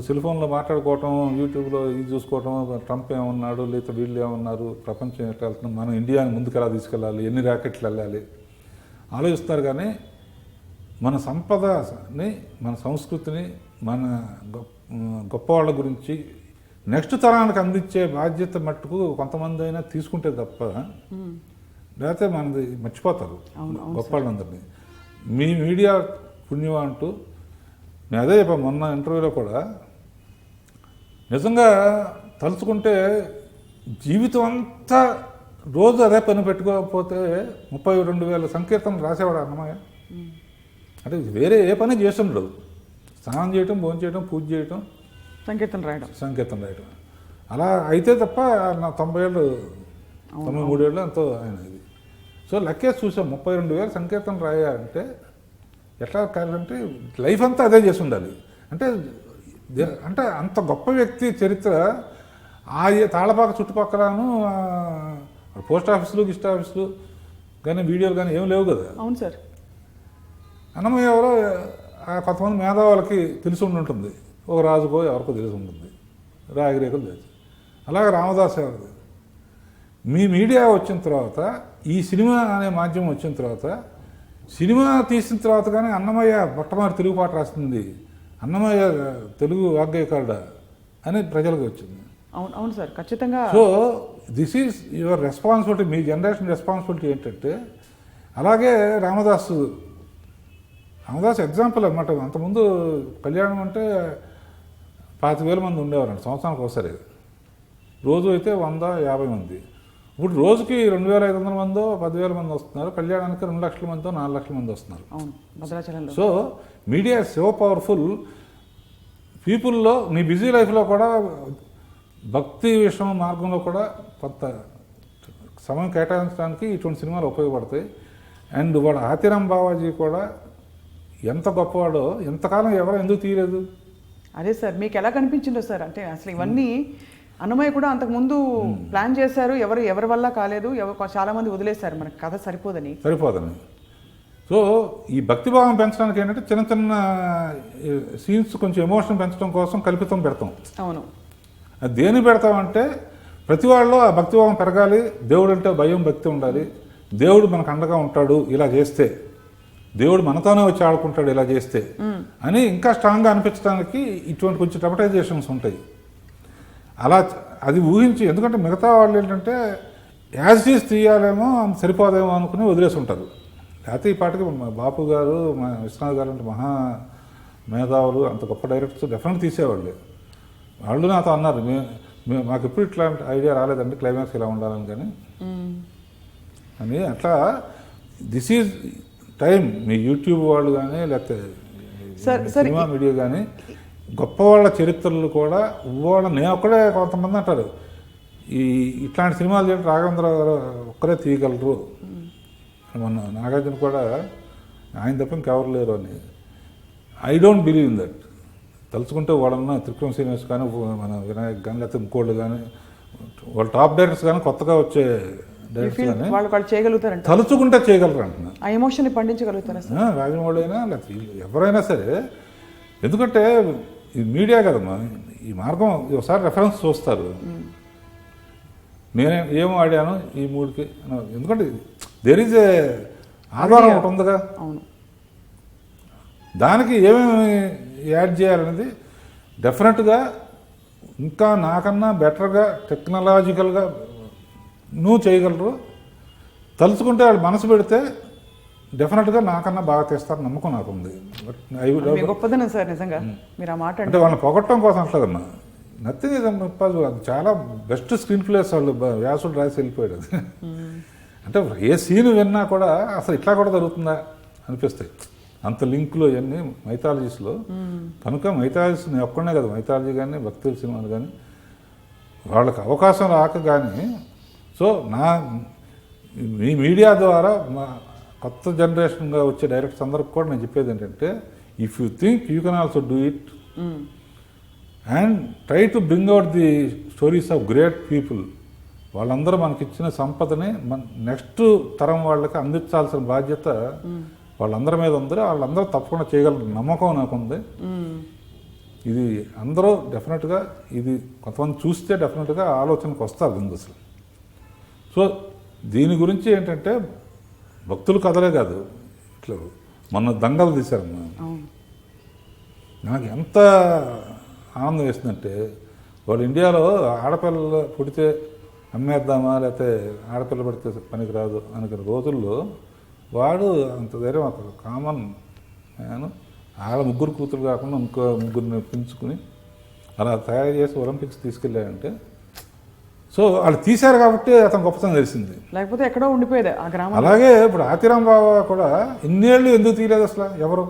సెల్ ఫోన్లో మాట్లాడుకోవటం, యూట్యూబ్లో ఇది చూసుకోవటం, ట్రంప్ ఏమన్నాడు లేకపోతే వీళ్ళు ఏమన్నారు, ప్రపంచం ఎట్లా వెళ్తున్నాం, మనం ఇండియాని ముందుకు ఎలా తీసుకెళ్ళాలి, ఎన్ని ర్యాకెట్లు వెళ్ళాలి ఆలోచిస్తారు. కానీ మన సంపదని మన సంస్కృతిని మన గొప్ప వాళ్ళ గురించి నెక్స్ట్ తరానికి అందించే బాధ్యత మట్టుకు కొంతమంది అయినా తీసుకుంటే తప్ప లేకపోతే మనది మర్చిపోతారు గొప్ప వాళ్ళందరినీ. మీ మీడియా పుణ్యం అంటూ నేను అదే చెప్పాను మొన్న ఇంటర్వ్యూలో కూడా, నిజంగా తలుచుకుంటే జీవితం అంతా రోజు అదే పని పెట్టుకోకపోతే 32,000 సంకీర్తనలు రాసేవాడు అన్నమయ్య. అంటే వేరే ఏ పని చేస్తుండడు, స్నానం చేయటం, భోజనం చేయటం, పూజ చేయటం, సంకీర్తన రాయటం అలా అయితే తప్ప నా 90 ఏళ్ళు 93 ఏళ్ళు ఎంతో ఆయన ఇది. సో లెక్కేసి చూసాం 32,000 సంకీర్తనలు రాయాలంటే ఎట్లా కాదంటే లైఫ్ అంతా అదే చేసి ఉండాలి. అంటే అంటే అంత గొప్ప వ్యక్తి చరిత్ర ఆ తాళపాక చుట్టుపక్కలను పోస్ట్ ఆఫీసులు గిస్ట్ ఆఫీసులు కానీ వీడియోలు కానీ ఏం లేవు కదా. అవును సార్. అన్నమయ్య ఎవరో కొంతమంది మేధావులకి తెలిసి ఉంటుంది, ఒక రాజుకో ఎవరికో తెలిసి ఉంటుంది, రాగిరేకులు తెలుసు. అలాగే రామదాస్ ఎవరిది. మీ మీడియా వచ్చిన తర్వాత, ఈ సినిమా అనే మాధ్యమం వచ్చిన తర్వాత, సినిమా తీసిన తర్వాత కానీ అన్నమయ్య మొట్టమొదటి తెలుగు పాట రాస్తుంది, అన్నమయ్య తెలుగు వాగ్గేయకారుడా అని ప్రజలకు వచ్చింది. అవును అవును సార్, ఖచ్చితంగా. So this is your responsibility, me generation responsibility ఏంటంటే. అలాగే రామదాస్ ఎగ్జాంపుల్ అన్నమాట. అంతకుముందు కళ్యాణం అంటే 25,000 మంది ఉండేవారండి సంవత్సరానికి ఒకసారి, రోజు అయితే 150 మంది. ఇప్పుడు రోజుకి 2,500 మందో 10,000 మంది వస్తున్నారు, కళ్యాణానికి 2 లక్షల మందో 4 లక్షల మంది వస్తున్నారు. So media so powerful. పీపుల్లో మీ బిజీ లైఫ్లో కూడా భక్తి విషయం మార్గంలో కూడా కొంత సమయం కేటాయించడానికి ఇటువంటి సినిమాలు ఉపయోగపడతాయి. అండ్ వాడు ఆతిరాం బావాజీ కూడా ఎంత గొప్పవాడో, ఎంతకాలం ఎవరు ఎందుకు తీయలేదు. అదే సార్, మీకు ఎలా కనిపించిందో సార్? అంటే అసలు ఇవన్నీ అన్నమయ్య కూడా అంతకుముందు ప్లాన్ చేశారు, ఎవరి వల్ల కాలేదు, చాలా మంది వదిలేశారు, మనకు కథ సరిపోదని. సో ఈ భక్తిభావం పెంచడానికి ఏంటంటే చిన్న చిన్న సీన్స్ కొంచెం ఎమోషన్ పెంచడం కోసం కల్పితం పెడతాం. అవును, అది దేని పెడతామంటే ప్రతి వాళ్ళలో ఆ భక్తిభావం పెరగాలి, దేవుడు అంటే భయం భక్తి ఉండాలి, దేవుడు మనకు అండగా ఉంటాడు ఇలా చేస్తే, దేవుడు మనతోనే వచ్చి ఆడుకుంటాడు ఇలా చేస్తే అని ఇంకా స్ట్రాంగ్గా అనిపించడానికి ఇటువంటి కొంచెం డ్రమటైజేషన్స్ ఉంటాయి. అలా అది ఊహించి, ఎందుకంటే మిగతా వాళ్ళు ఏంటంటే యాజ్ ఈజ్ తీయాలేమో సరిపోదేమో అనుకుని వదిలేసి ఉంటారు. లేకపోతే ఈ పాటకి బాపు గారు, మా విశ్వనాథ్ గారు అంటే మహా మేధావులు, అంత గొప్ప డైరెక్టర్స్ డెఫినెట్ తీసేవాళ్ళు. వాళ్ళు నాతో అన్నారు, మాకు ఎప్పుడు ఇట్లాంటి ఐడియా రాలేదండి క్లైమాక్స్ ఇలా ఉండాలని కానీ అని. అట్లా this is time. Me YouTube వాళ్ళు కానీ లేకపోతే సినిమా మీడియా కానీ గొప్ప వాళ్ళ చరిత్రలు కూడా నేను ఒక్కడే కొంతమంది అంటారు ఇట్లాంటి సినిమాలు చేయడం రాఘవేంద్రరావు గారు ఒక్కరే తీయగలరు. మన నాగార్జున కూడా ఆయన తప్ప ఇంకెవరు లేరు అని. I don't believe in that. తలుచుకుంటే వాళ్ళన్న త్రివిక్రమ్ శ్రీనివాస్ కానీ మన వినాయక్ కానీ లేకపోతే ఇంకోళ్ళు కానీ వాళ్ళ టాప్ డైరెక్టర్స్ కానీ కొత్తగా వచ్చే డైరెక్టర్స్ కానీ వాళ్ళు చేయగలుగుతారంట, తలుచుకుంటే చేయగలరు అంటున్నా. ఆ ఎమోషన్ని పండించగలుగుతారా? రాజమౌళి అయినా లేకపోతే ఎవరైనా సరే. ఎందుకంటే ఇది మీడియా కదమ్మా, ఈ మార్గం ఒకసారి రెఫరెన్స్ చూస్తారు. నేనే ఏమో ఆడాను ఈ మూడుకి, ఎందుకంటే దేర్ ఈజ్ ఏ ఆధారం ఒకటి ఉందిగా. అవును, దానికి ఏమేమి యాడ్ చేయాలనేది డెఫినెట్గా ఇంకా నాకన్నా బెటర్గా టెక్నాలజికల్గా నువ్వు చేయగలరు. తలుచుకుంటే వాళ్ళు మనసు పెడితే డెఫినెట్గా నాకన్నా బాగా తీస్తారు నమ్మకం నాకుంది. గొప్పదనం సార్ నిజంగా మీరు ఆ మాట అంటే వాళ్ళని పొగట్టడం కోసం అట్లేదమ్మా, నథింగ్ ఇది అది చాలా బెస్ట్ స్క్రీన్ ప్లేస్. వాళ్ళు వ్యాసుడు రాసి వెళ్ళిపోయాడు అది. అంటే ఏ సీన్ విన్నా కూడా అసలు ఇట్లా కూడా జరుగుతుందా అనిపిస్తాయి. అంత లింకులు ఇవన్నీ మైథాలజీస్లో. కనుక మైథాలజీస్ నేను ఒక్కడే కదా, మైథాలజీ కానీ భక్తుల సినిమాలు కానీ వాళ్ళకి అవకాశం రాక కానీ. సో మీ మీడియా ద్వారా మా కొత్త జనరేషన్గా వచ్చే డైరెక్టర్స్ అందరికి కూడా నేను చెప్పేది ఏంటంటే, if you think you can also do it and try to bring out the stories of great people. వాళ్ళందరూ మనకి ఇచ్చిన సంపదని నెక్స్ట్ తరం వాళ్ళకి అందించాల్సిన బాధ్యత వాళ్ళందరి మీద ఉంది. వాళ్ళందరూ తప్పకుండా చేయగలరు నమ్మకం నాకుంది. ఇది అందరూ డెఫినెట్గా ఇది కొంతమంది చూస్తే డెఫినెట్గా ఆలోచనకు వస్తారు దీనికి అసలు. సో దీని గురించి ఏంటంటే భక్తుల కథలే కాదు, ఇట్లా మొన్న దంగలు తీశారమ్మా. నాకు ఎంత ఆనందం వేసిందంటే, వాళ్ళు ఇండియాలో ఆడపిల్లలు పుడితే అమ్మేద్దామా లేకపోతే ఆడపిల్ల పడితే పనికి రాదు అనుకున్న రోజుల్లో వాడు అంత ధైర్యం ఒక కామన్ మ్యాన్ ఆడ ముగ్గురు కూతురు కాకుండా ఇంకో ముగ్గురిని పెంచుకుని అలా తయారు చేసి ఒలింపిక్స్ తీసుకెళ్ళాడంటే, సో వాళ్ళు తీశారు కాబట్టి అతను గొప్పతనం తెలిసింది. లేకపోతే ఎక్కడో ఉండిపోయేది ఆ గ్రామం. అలాగే ఇప్పుడు ఆతిరాం బావ కూడా ఇన్నేళ్ళు ఎందుకు తీయలేదు అసలు ఎవరు?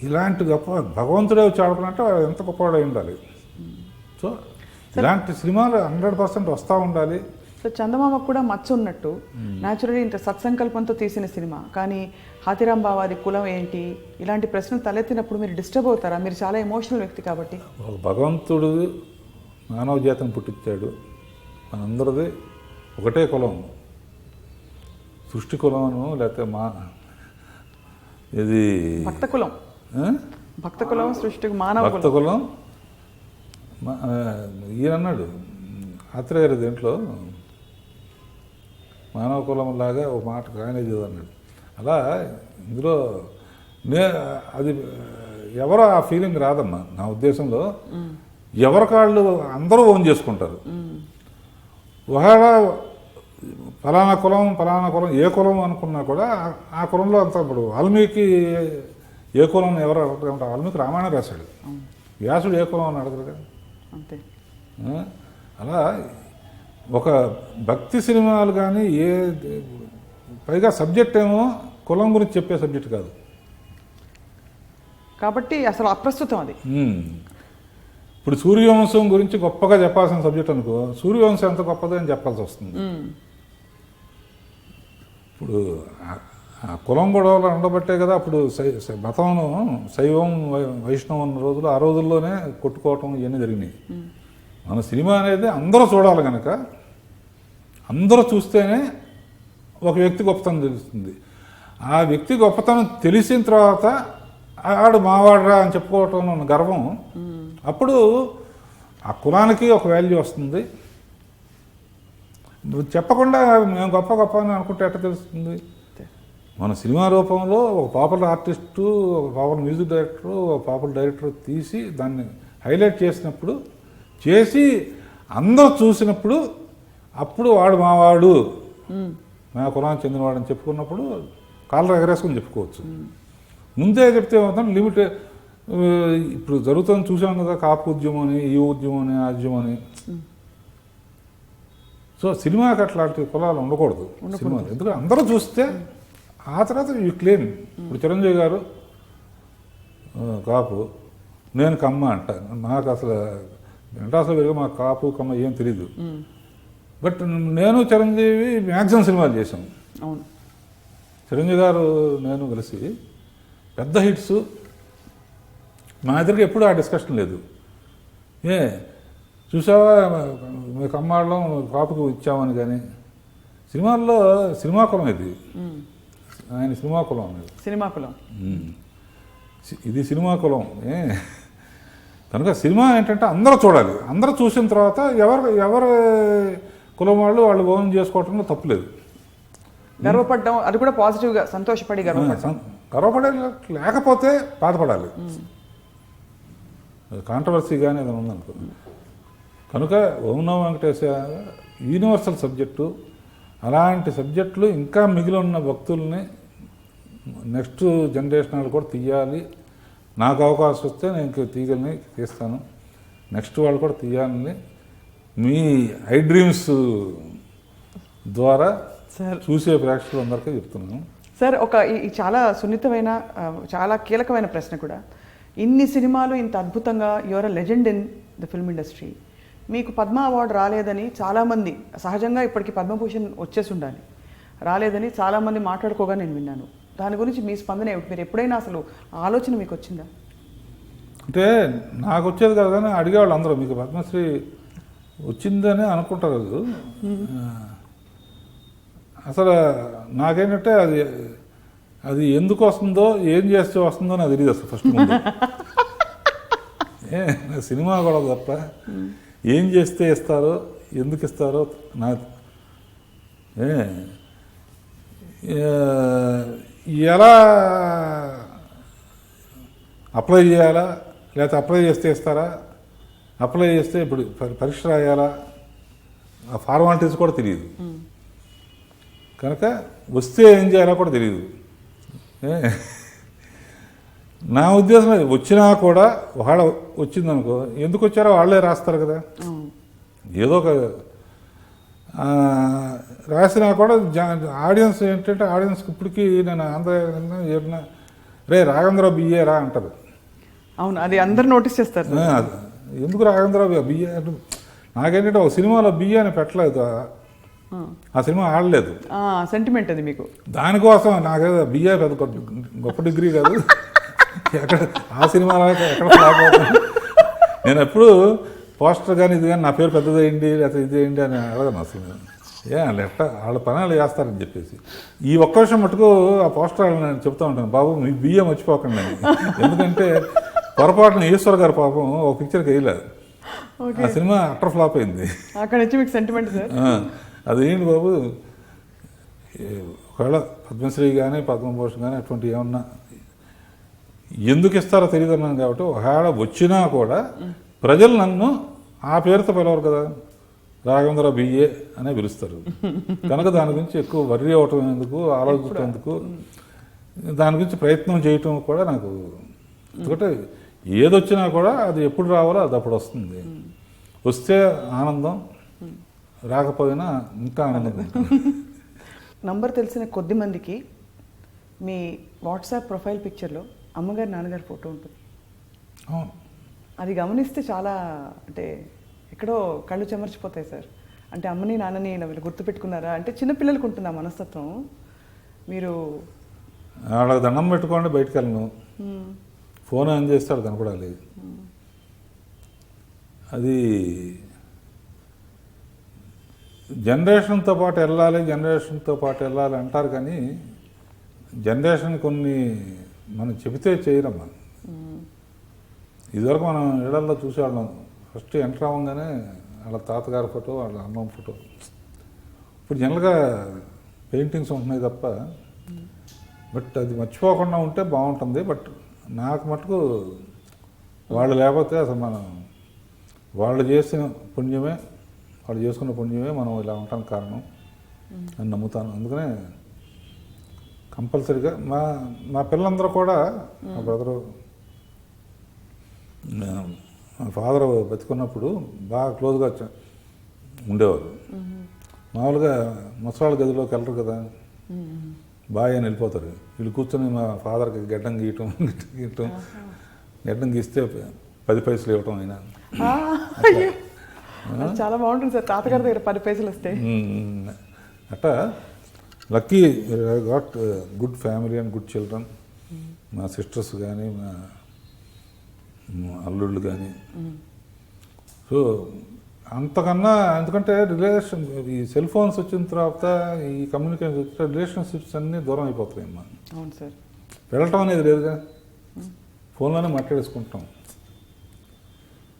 ఇలాంటి గొప్ప భగవంతుడే వచ్చి ఆడుకున్నట్టు ఎంత గొప్పవాడు అయి ఉండాలి. సో ఇలాంటి సినిమాలు 100% వస్తూ ఉండాలి. సో చందమామకు కూడా మచ్చ ఉన్నట్టు న్యాచురల్లీ ఇంత సత్సంకల్పంతో తీసిన సినిమా, కానీ హాతిరాం బావాది కులం ఏంటి ఇలాంటి ప్రశ్నలు తలెత్తినప్పుడు మీరు డిస్టర్బ్ అవుతారా? మీరు చాలా ఎమోషనల్ వ్యక్తి కాబట్టి. భగవంతుడు మానవ జాతిని పుట్టించాడు, మనందరిది ఒకటే కులం, సృష్టి కులము లేకపోతే ఇది భక్త కులం, భక్త కులం సృష్టి మానవ భక్త కులం. ఈయన అన్నాడు ఆత్రేయ గారి దేంట్లో మానవ కులం లాగా ఒక మాట ఆయనే అన్నాడు. అలా ఇందులో అది ఎవరో ఆ ఫీలింగ్ రాదమ్మా నా ఉద్దేశంలో. ఎవరి కాళ్ళు అందరూ ఓన్ చేసుకుంటారు. ఒకవేళ ఫలానా కులం ఏ కులం అనుకున్నా కూడా ఆ కులంలో అంతా ఇప్పుడు వాల్మీకి ఏ కులం ఎవరు అడగంటారు? వాల్మీకి రామాయణం రాశాడు, వ్యాసుడు ఏ కులం అని అడగరు కదా. అంతే. అలా ఒక భక్తి సినిమాలు కానీ పైగా సబ్జెక్ట్ ఏమో కులం గురించి చెప్పే సబ్జెక్ట్ కాదు కాబట్టి అసలు అప్రస్తుతం అది. ఇప్పుడు సూర్యవంశం గురించి గొప్పగా చెప్పాల్సిన సబ్జెక్ట్ అనుకో, సూర్యవంశం ఎంత గొప్పదో అని చెప్పాల్సి వస్తుంది. ఇప్పుడు ఆ కులం గొడవలు ఉండబట్టే కదా అప్పుడు మతం శైవం వైష్ణవం ఉన్న రోజులు ఆ రోజుల్లోనే కొట్టుకోవటం ఇవన్నీ జరిగినాయి. మన సినిమా అనేది అందరూ చూడాలి కనుక అందరూ చూస్తేనే ఒక వ్యక్తి గొప్పతనం తెలుస్తుంది. ఆ వ్యక్తి గొప్పతనం తెలిసిన తర్వాత ఆడు మావాడరా అని చెప్పుకోవటంలో ఉన్న గర్వం, అప్పుడు ఆ కులానికి ఒక వాల్యూ వస్తుంది. చెప్పకుండా మేము గొప్ప అని అనుకుంటే ఎట్లా తెలుస్తుంది? మన సినిమా రూపంలో ఒక పాపులర్ ఆర్టిస్టు, ఒక పాపులర్ మ్యూజిక్ డైరెక్టరు, ఒక పాపులర్ డైరెక్టర్ తీసి దాన్ని హైలైట్ చేసినప్పుడు, చేసి అందరూ చూసినప్పుడు అప్పుడు వాడు మావాడు మా కులానికి చెందినవాడు అని చెప్పుకున్నప్పుడు కాళ్ళ ఎగరేసుకుని చెప్పుకోవచ్చు. ముందే చెప్తే ఏమవుతాం లిమిట్. ఇప్పుడు జరుగుతుంది చూసాం కదా, కాపు ఉద్యమం అని, ఈ ఉద్యమం అని, ఆ ఉద్యమం అని. సో సినిమాకి అట్లాంటి కులాలు ఉండకూడదు సినిమాలు. ఎందుకంటే అందరూ చూస్తే ఆ తర్వాత యూ క్లీన్. ఇప్పుడు చిరంజీవి గారు కాపు, నేను కమ్మ అంట. నాకు అసలు వెంకటాసల గారు మాకు కాపు కమ్మ ఏం తెలీదు. బట్ నేను చిరంజీవి మ్యాక్సిమం సినిమాలు చేశాం. అవును, చిరంజీవి గారు నేను కలిసి పెద్ద హిట్స్ మా ఇద్దరికి ఎప్పుడూ ఆ డిస్కషన్ లేదు. చూసావా మీ కమ్మాళ్ళం కాపుకి ఇచ్చామని. కానీ సినిమాల్లో సినిమా కులం ఇది, ఆయన సినిమా కులం అనేది, సినిమా కులం. ఇది సినిమా కులం. కనుక సినిమా ఏంటంటే అందరూ చూడాలి. అందరూ చూసిన తర్వాత ఎవరు కులం వాళ్ళు ఓన్ చేసుకోవటంలో తప్పులేదు. గర్వపడడం, అది కూడా పాజిటివ్గా సంతోషపడి గర్వపడే లేకపోతే బాధపడాలి. కాంట్రవర్సీ కానీ ఏదైనా ఉందనుకో. కనుక ఓం నమో వెంకటేశ్వర యూనివర్సల్ సబ్జెక్టు. అలాంటి సబ్జెక్టులు ఇంకా మిగిలి ఉన్న భక్తుల్ని నెక్స్ట్ జనరేషన్ వాళ్ళు కూడా తీయాలి. నాకు అవకాశం వస్తే నేను తీస్తాను. నెక్స్ట్ వాళ్ళు కూడా తీయాలని మీ ఐ డ్రీమ్స్ ద్వారా సార్ చూసే ప్రేక్షకులందరికీ చెప్తున్నాను. సార్, ఈ చాలా సున్నితమైన, చాలా కీలకమైన ప్రశ్న కూడా. ఇన్ని సినిమాలు ఇంత అద్భుతంగా your legend in the film industry, మీకు పద్మ అవార్డు రాలేదని చాలామంది, సహజంగా ఇప్పటికి పద్మభూషణ్ వచ్చేసి ఉండాలి, రాలేదని చాలామంది మాట్లాడుకోగా నేను విన్నాను. దాని గురించి మీ స్పందన ఏమిటి? మీరు ఎప్పుడైనా అసలు ఆలోచన మీకు వచ్చిందా? అంటే నాకు వచ్చేది కదా, కానీ అడిగేవాళ్ళు అందరూ మీకు పద్మశ్రీ వచ్చిందని అనుకుంటారు. అసలు నాకేంటంటే అది ఎందుకు వస్తుందో, ఏం చేస్తే వస్తుందో నాకు తెలియదు అసలు ఫస్ట్ ముందు. సినిమా కూడా తప్ప ఏం చేస్తే ఇస్తారో, ఎందుకు ఇస్తారో నాకు ఎలా అప్లై చేయాలా, లేకపోతే అప్లై చేస్తే ఇస్తారా, అప్లై చేస్తే ఇప్పుడు పరీక్ష రాయాలా, ఆ ఫార్మాలిటీస్ కూడా తెలియదు. కనుక వస్తే ఏం చేయాలో కూడా తెలియదు. నా ఉద్దేశం వచ్చినా కూడా వాళ్ళ వచ్చిందనుకో, ఎందుకు వచ్చారో వాళ్ళే రాస్తారు కదా. ఏదో ఒక రాసినా కూడా ఆడియన్స్ ఏంటంటే, ఆడియన్స్కి ఇప్పటికీ నేను ఏదైనా రే రాఘవేంద్రరావు బిఏ రా అంటారు. అవును, అది అందరు నోటీస్ చేస్తారు. ఎందుకు రాఘవేంద్రరావు బిఏ? నాకేంటంటే ఒక సినిమాలో బిఏ అని పెట్టలేదు, ఆ సినిమా ఆడలేదు. సెంటిమెంట్ అది మీకు. దానికోసం నాకేదో బిఏ పెద్ద గొప్ప డిగ్రీ కాదు, ఎక్కడ ఆ సినిమాలో ఎక్కడ ఫ్లాప్ అవుతుంది. నేను ఎప్పుడు పోస్టర్ కానీ ఇది కానీ నా పేరు పెద్దది అయ్యింది లేకపోతే ఇది అయ్యింది అని అడగను అసలు. ఎట్లా వాళ్ళ పనులు చేస్తారని చెప్పేసి ఈ ఒక్క విషయం మటుకు ఆ పోస్టర్ నేను చెప్తూ ఉంటాను, బాబు మీ బిఏ మర్చిపోకండి అని. ఎందుకంటే పొరపాటున ఈశ్వర్ గారు పాపం ఒక పిక్చర్కి వేయలేదు, ఆ సినిమా అట్టర్ ఫ్లాప్ అయింది. అక్కడ నుంచి మీకు సెంటిమెంట్ సార్. అదేంటి బాబు, ఒకవేళ పద్మశ్రీ కానీ పద్మభూషణ్ కానీ అటువంటి ఏమన్నా ఎందుకు ఇస్తారో తెలియదు అన్నాను. కాబట్టి ఒకవేళ వచ్చినా కూడా ప్రజలు నన్ను ఆ పేరుతో పిలవరు కదా, రాఘవేంద్రరావు బిఏ అనే పిలుస్తారు. కనుక దాని గురించి ఎక్కువ వర్రీ అవటం ఎందుకు, ఆలోచించేందుకు, దాని గురించి ప్రయత్నం చేయటం కూడా నాకు. ఎందుకంటే ఏదొచ్చినా కూడా అది ఎప్పుడు రావాలో అది అప్పుడు వస్తుంది. వస్తే ఆనందం, రాకపోయినా ఇంకా ఆనందం. నంబర్ తెలిసిన కొద్ది మందికి మీ వాట్సాప్ ప్రొఫైల్ పిక్చర్లో అమ్మగారు నాన్నగారి ఫోటో ఉంటుంది. అది గమనిస్తే చాలా, అంటే ఎక్కడో కళ్ళు చెమర్చిపోతాయి సార్. అంటే అమ్మని నాన్నని వీళ్ళు గుర్తుపెట్టుకున్నారా? అంటే చిన్నపిల్లలకు ఉంటుంది ఆ మనస్తత్వం. మీరు వాళ్ళకి దండం పెట్టుకోండి, బయటకు వెళ్ళను, ఫోన్ ఆన్ చేస్తే వాళ్ళు కనపడాలి. అది జనరేషన్తో పాటు వెళ్ళాలి అంటారు, కానీ జనరేషన్ కొన్ని మనం చెబితే చేయరమ్మా. ఇదివరకు మనం ఇళ్లల్లో చూసేవాళ్ళం, ఫస్ట్ ఎంటర్ అవ్వగానే వాళ్ళ తాతగారి ఫోటో, వాళ్ళ అమ్మమ్మ ఫోటో. ఇప్పుడు జనరల్గా పెయింటింగ్స్ ఉంటున్నాయి తప్ప, బట్ అది మర్చిపోకుండా ఉంటే బాగుంటుంది. బట్ నాకు మటుకు వాళ్ళు లేకపోతే అసలు మనం వాళ్ళు చేసిన పుణ్యమే, వాళ్ళు చేసుకున్న పుణ్యమే మనం ఇలా ఉండటానికి కారణం అని నమ్ముతాను. అందుకనే కంపల్సరీగా మా పిల్లలందరూ కూడా, మా బ్రదరు, మా ఫాదర్ బతికున్నప్పుడు బాగా క్లోజ్గా ఉండేవారు. మామూలుగా ముసలాళ్ళ గదిలోకి వెళ్ళరు కదా, బాయ్ అని వెళ్ళిపోతారు. వీళ్ళు కూర్చొని మా ఫాదర్కి గడ్డం గీయటం గడ్డం గీస్తే 10 పైసలు ఇవ్వటం అయినా. అయ్యో, అది చాలా బాగుంటుంది సార్, తాతగారి దగ్గర 10 పైసలు వస్తాయి. అట్లా lucky got good family and good children. మా సిస్టర్స్ కానీ మా అల్లుళ్ళు కానీ. సో అంతకన్నా ఎందుకంటే ఈ సెల్ ఫోన్స్ వచ్చిన తర్వాత ఈ కమ్యూనికేషన్ వచ్చిన రిలేషన్షిప్స్ అన్నీ దూరం అయిపోతాయి అమ్మా. అవును సార్. వెళ్ళటం అనేది లేదుగా, ఫోన్లోనే మాట్లాడేసుకుంటాం.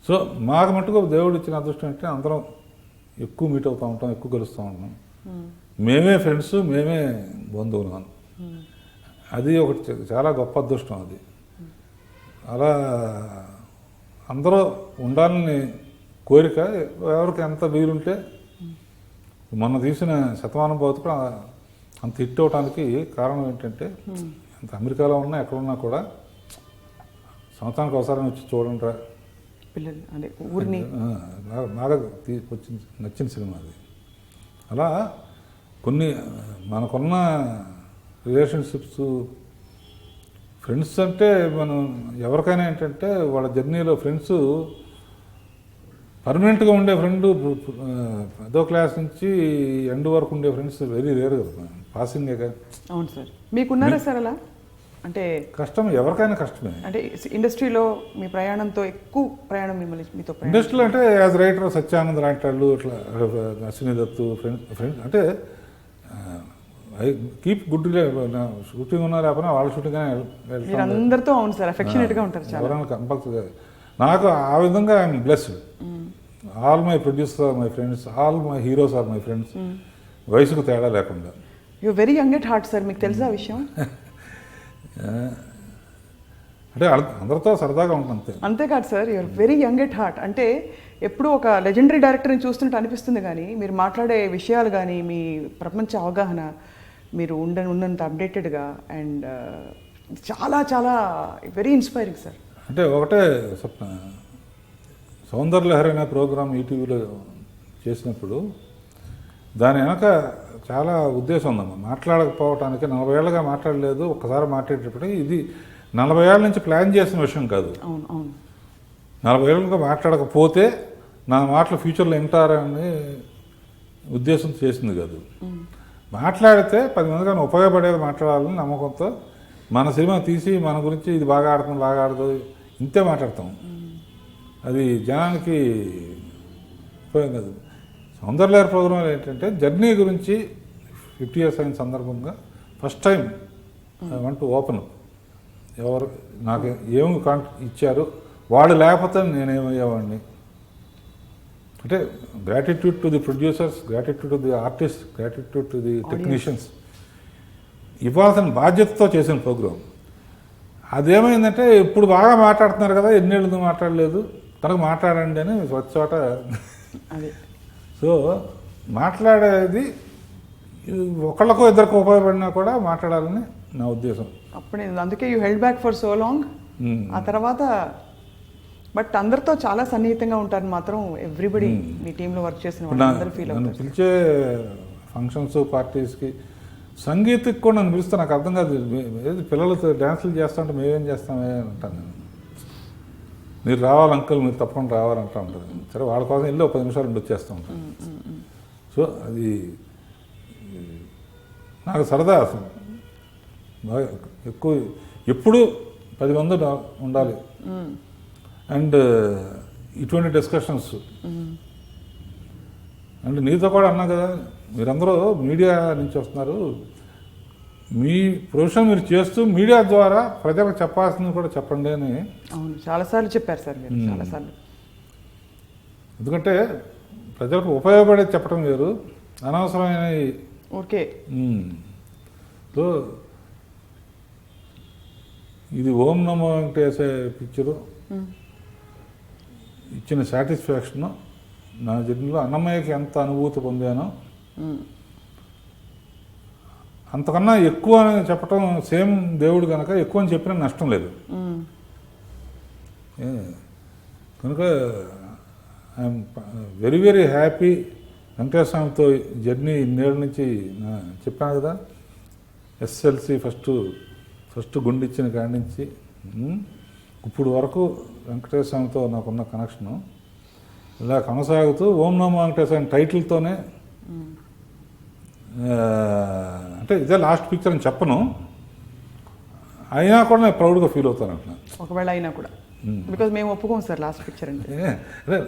సో మాకు మట్టుకు దేవుడు ఇచ్చిన అదృష్టం అంటే అందరం ఎక్కువ మీట్ అవుతూ ఉంటాం, ఎక్కువ కలుస్తూ ఉంటాం. మేమే ఫ్రెండ్స్, మేమే బంధువులు. అది ఒకటి చాలా గొప్ప అదృష్టం. అది అలా అందరూ ఉండాలని కోరిక. ఎవరికి ఎంత వీలుంటే, మొన్న తీసిన శతమానం భవతి కూడా అంత హిట్ అవడానికి కారణం ఏంటంటే, అంత అమెరికాలో ఉన్నా ఎక్కడున్నా కూడా సంవత్సరానికి ఒకసారి వచ్చి చూడండి పిల్లలు అంటే ఊరిని బాగా వచ్చింది, నచ్చిన సినిమా అది. అలా కొన్ని మనకున్న రిలేషన్షిప్స్, ఫ్రెండ్స్ అంటే మనం ఎవరికైనా ఏంటంటే వాళ్ళ జర్నీలో ఫ్రెండ్స్ పర్మనెంట్గా ఉండే ఫ్రెండ్ 10వ క్లాస్ నుంచి ఎండ్ వరకు ఉండే ఫ్రెండ్స్ వెరీ రేర్ కదా, పాసింగే కదా. అవును సార్. మీకున్నారా సార్ అలా? అంటే కష్టం, ఎవరికైనా కష్టమే. అంటే ఇండస్ట్రీలో మీ ప్రయాణంతో ఎక్కువ ప్రయాణం మిమ్మల్ని మీతో ఇండస్ట్రీలో అంటే యాజ్ రైటర్ సత్యానంద్ లాంటి వాళ్ళు, ఇట్లా అశ్విని దత్తు ఫ్రెండ్ అంటే ఐ కీప్ గుడ్. షూటింగ్ ఉన్నా లేకపోయినా వాళ్ళ షూటింగ్ అందరితో. అవును సార్, అఫెక్షనేట్గా ఉంటారు చాలా. ఎవరైనా కంపల్సరీ. నాకు ఆ విధంగా I'm blessed. All my producers are my friends, all my heroes are my friends, వయసుకు తేడా లేకుండా. You very young at heart sir, మీకు తెలుసా విషయం? అంటే అందరితో సరదాగా ఉంటుంది. అంతేకాదు sir, you are very young at heart. అంటే ఎప్పుడు ఒక లెజెండరీ డైరెక్టర్ని చూస్తుంటే అనిపిస్తుంది, కానీ మీరు మాట్లాడే విషయాలు కానీ మీ ప్రపంచ అవగాహన, మీరు ఉన్నంత అప్డేటెడ్గా అండ్ చాలా చాలా వెరీ ఇన్స్పైరింగ్ సార్. అంటే ఒకటే స్వప్న, సౌందర్యలహరి అనే ప్రోగ్రామ్ ఈటీవీలో చేసినప్పుడు దాని వెనక చాలా ఉద్దేశం ఉందమ్మా. మాట్లాడకపోవటానికి 40 ఏళ్ళగా మాట్లాడలేదు, ఒక్కసారి మాట్లాడేటప్పుడు ఇది 40 ఏళ్ళ నుంచి ప్లాన్ చేసిన విషయం కాదు. అవును అవును. 40 ఏళ్ళగా మాట్లాడకపోతే నా మాటలు ఫ్యూచర్లో వింటారని ఉద్దేశం చేసింది కాదు. మాట్లాడితే 10 మంది కానీ ఉపయోగపడేది మాట్లాడాలని నమ్మకంతో మన సినిమా తీసి మన గురించి ఇది బాగా ఆడుతుంది, బాగా ఆడదు, ఇంతే మాట్లాడతాం. అది జనానికి ఉపయోగం కాదు. సౌందర్యలహరి ప్రోగ్రాం ఏంటంటే జర్నీ గురించి 50 years అయిన సందర్భంగా first time I want to open. ఎవరు నాకు ఏమి ఇచ్చారు, వాళ్ళు లేకపోతే నేనేమయ్యేవాడిని. అంటే gratitude to the producers, gratitude to the artist, gratitude to the technicians. ఇవ్వాల్సిన బాధ్యతతో చేసిన ప్రోగ్రాం. అదేమైందంటే ఇప్పుడు బాగా మాట్లాడుతున్నారు కదా, ఎన్నేళ్ళు మాట్లాడలేదు, తనకు మాట్లాడండి అని ప్రతి చోట. సో మాట్లాడేది ఒకళ్ళకో ఇద్దరికో ఉపయోగపడినా కూడా మాట్లాడాలని నా ఉద్దేశం. అప్పుడే అందుకే you held back for so long. ఆ తర్వాత బట్ అందరితో చాలా సన్నిహితంగా ఉంటారు మాత్రం ఎవ్రీబడి. మీ టీంలో వర్క్ చేసిన వాళ్ళందరూ ఫీల్ అవుతారు. నన్ను పిలిచే ఫంక్షన్స్, పార్టీస్కి, సంగీతకి కూడా నన్ను పిలుస్తే నాకు అర్థం కాదు. పిల్లలతో డ్యాన్సులు చేస్తుంటే మేమేం చేస్తామే అంటాను నేను. మీరు రావాలి అంకుల్, మీరు తప్పకుండా రావాలంటా ఉంటుంది. సరే వాళ్ళ కోసం వెళ్ళి ఒక 10 నిమిషాలు ఉండి వచ్చేస్తూ ఉంటాను. సో అది నాకు సరదా. అసలు బాగా ఎక్కువ ఎప్పుడు 10 మంది ఉండాలి. అండ్ ఇటువంటి డిస్కషన్స్. అండ్ నీతో కూడా అన్నా కదా, మీరందరూ మీడియా నుంచి వస్తున్నారు, మీ ప్రొఫెషన్ మీరు చేస్తూ మీడియా ద్వారా ప్రజలకు చెప్పాల్సింది కూడా చెప్పండి అని. అవును, చాలాసార్లు చెప్పారు సార్ మీరు, చాలాసార్లు. ఎందుకంటే ప్రజలకు ఉపయోగపడేది చెప్పడం వేరు, అనవసరమైన ఓకే. సో ఇది ఓం నమో వెంకటేశ పిక్చరు ఇచ్చిన సాటిస్ఫాక్షను నా జర్నీలో అన్నమయ్యకి ఎంత అనుభూతి పొందానో అంతకన్నా ఎక్కువ అని చెప్పటం, సేమ్ దేవుడు కనుక ఎక్కువ అని చెప్పినా నష్టం లేదు. కనుక I'm very very happy. Venkateswara స్వామితో జర్నీ ఇన్నేళ్ళ నుంచి చెప్పాను కదా, ఎస్ఎల్సి ఫస్ట్ గుండిచ్చిన కాడి నుంచి ఇప్పుడు వరకు వెంకటేశ్వర స్వామితో నాకున్న కనెక్షను ఇలా కొనసాగుతూ ఓం నమో వెంకటేశ్వర అనే టైటిల్తోనే అంటే ఇదే లాస్ట్ పిక్చర్ అని చెప్పను, అయినా కూడా నేను ప్రౌడ్గా ఫీల్ అవుతాను అంటున్నా. ఒకవేళ అయినా కూడా బికాజ్ మేము ఒప్పుకోం సార్ లాస్ట్ పిక్చర్ అంటే. అదే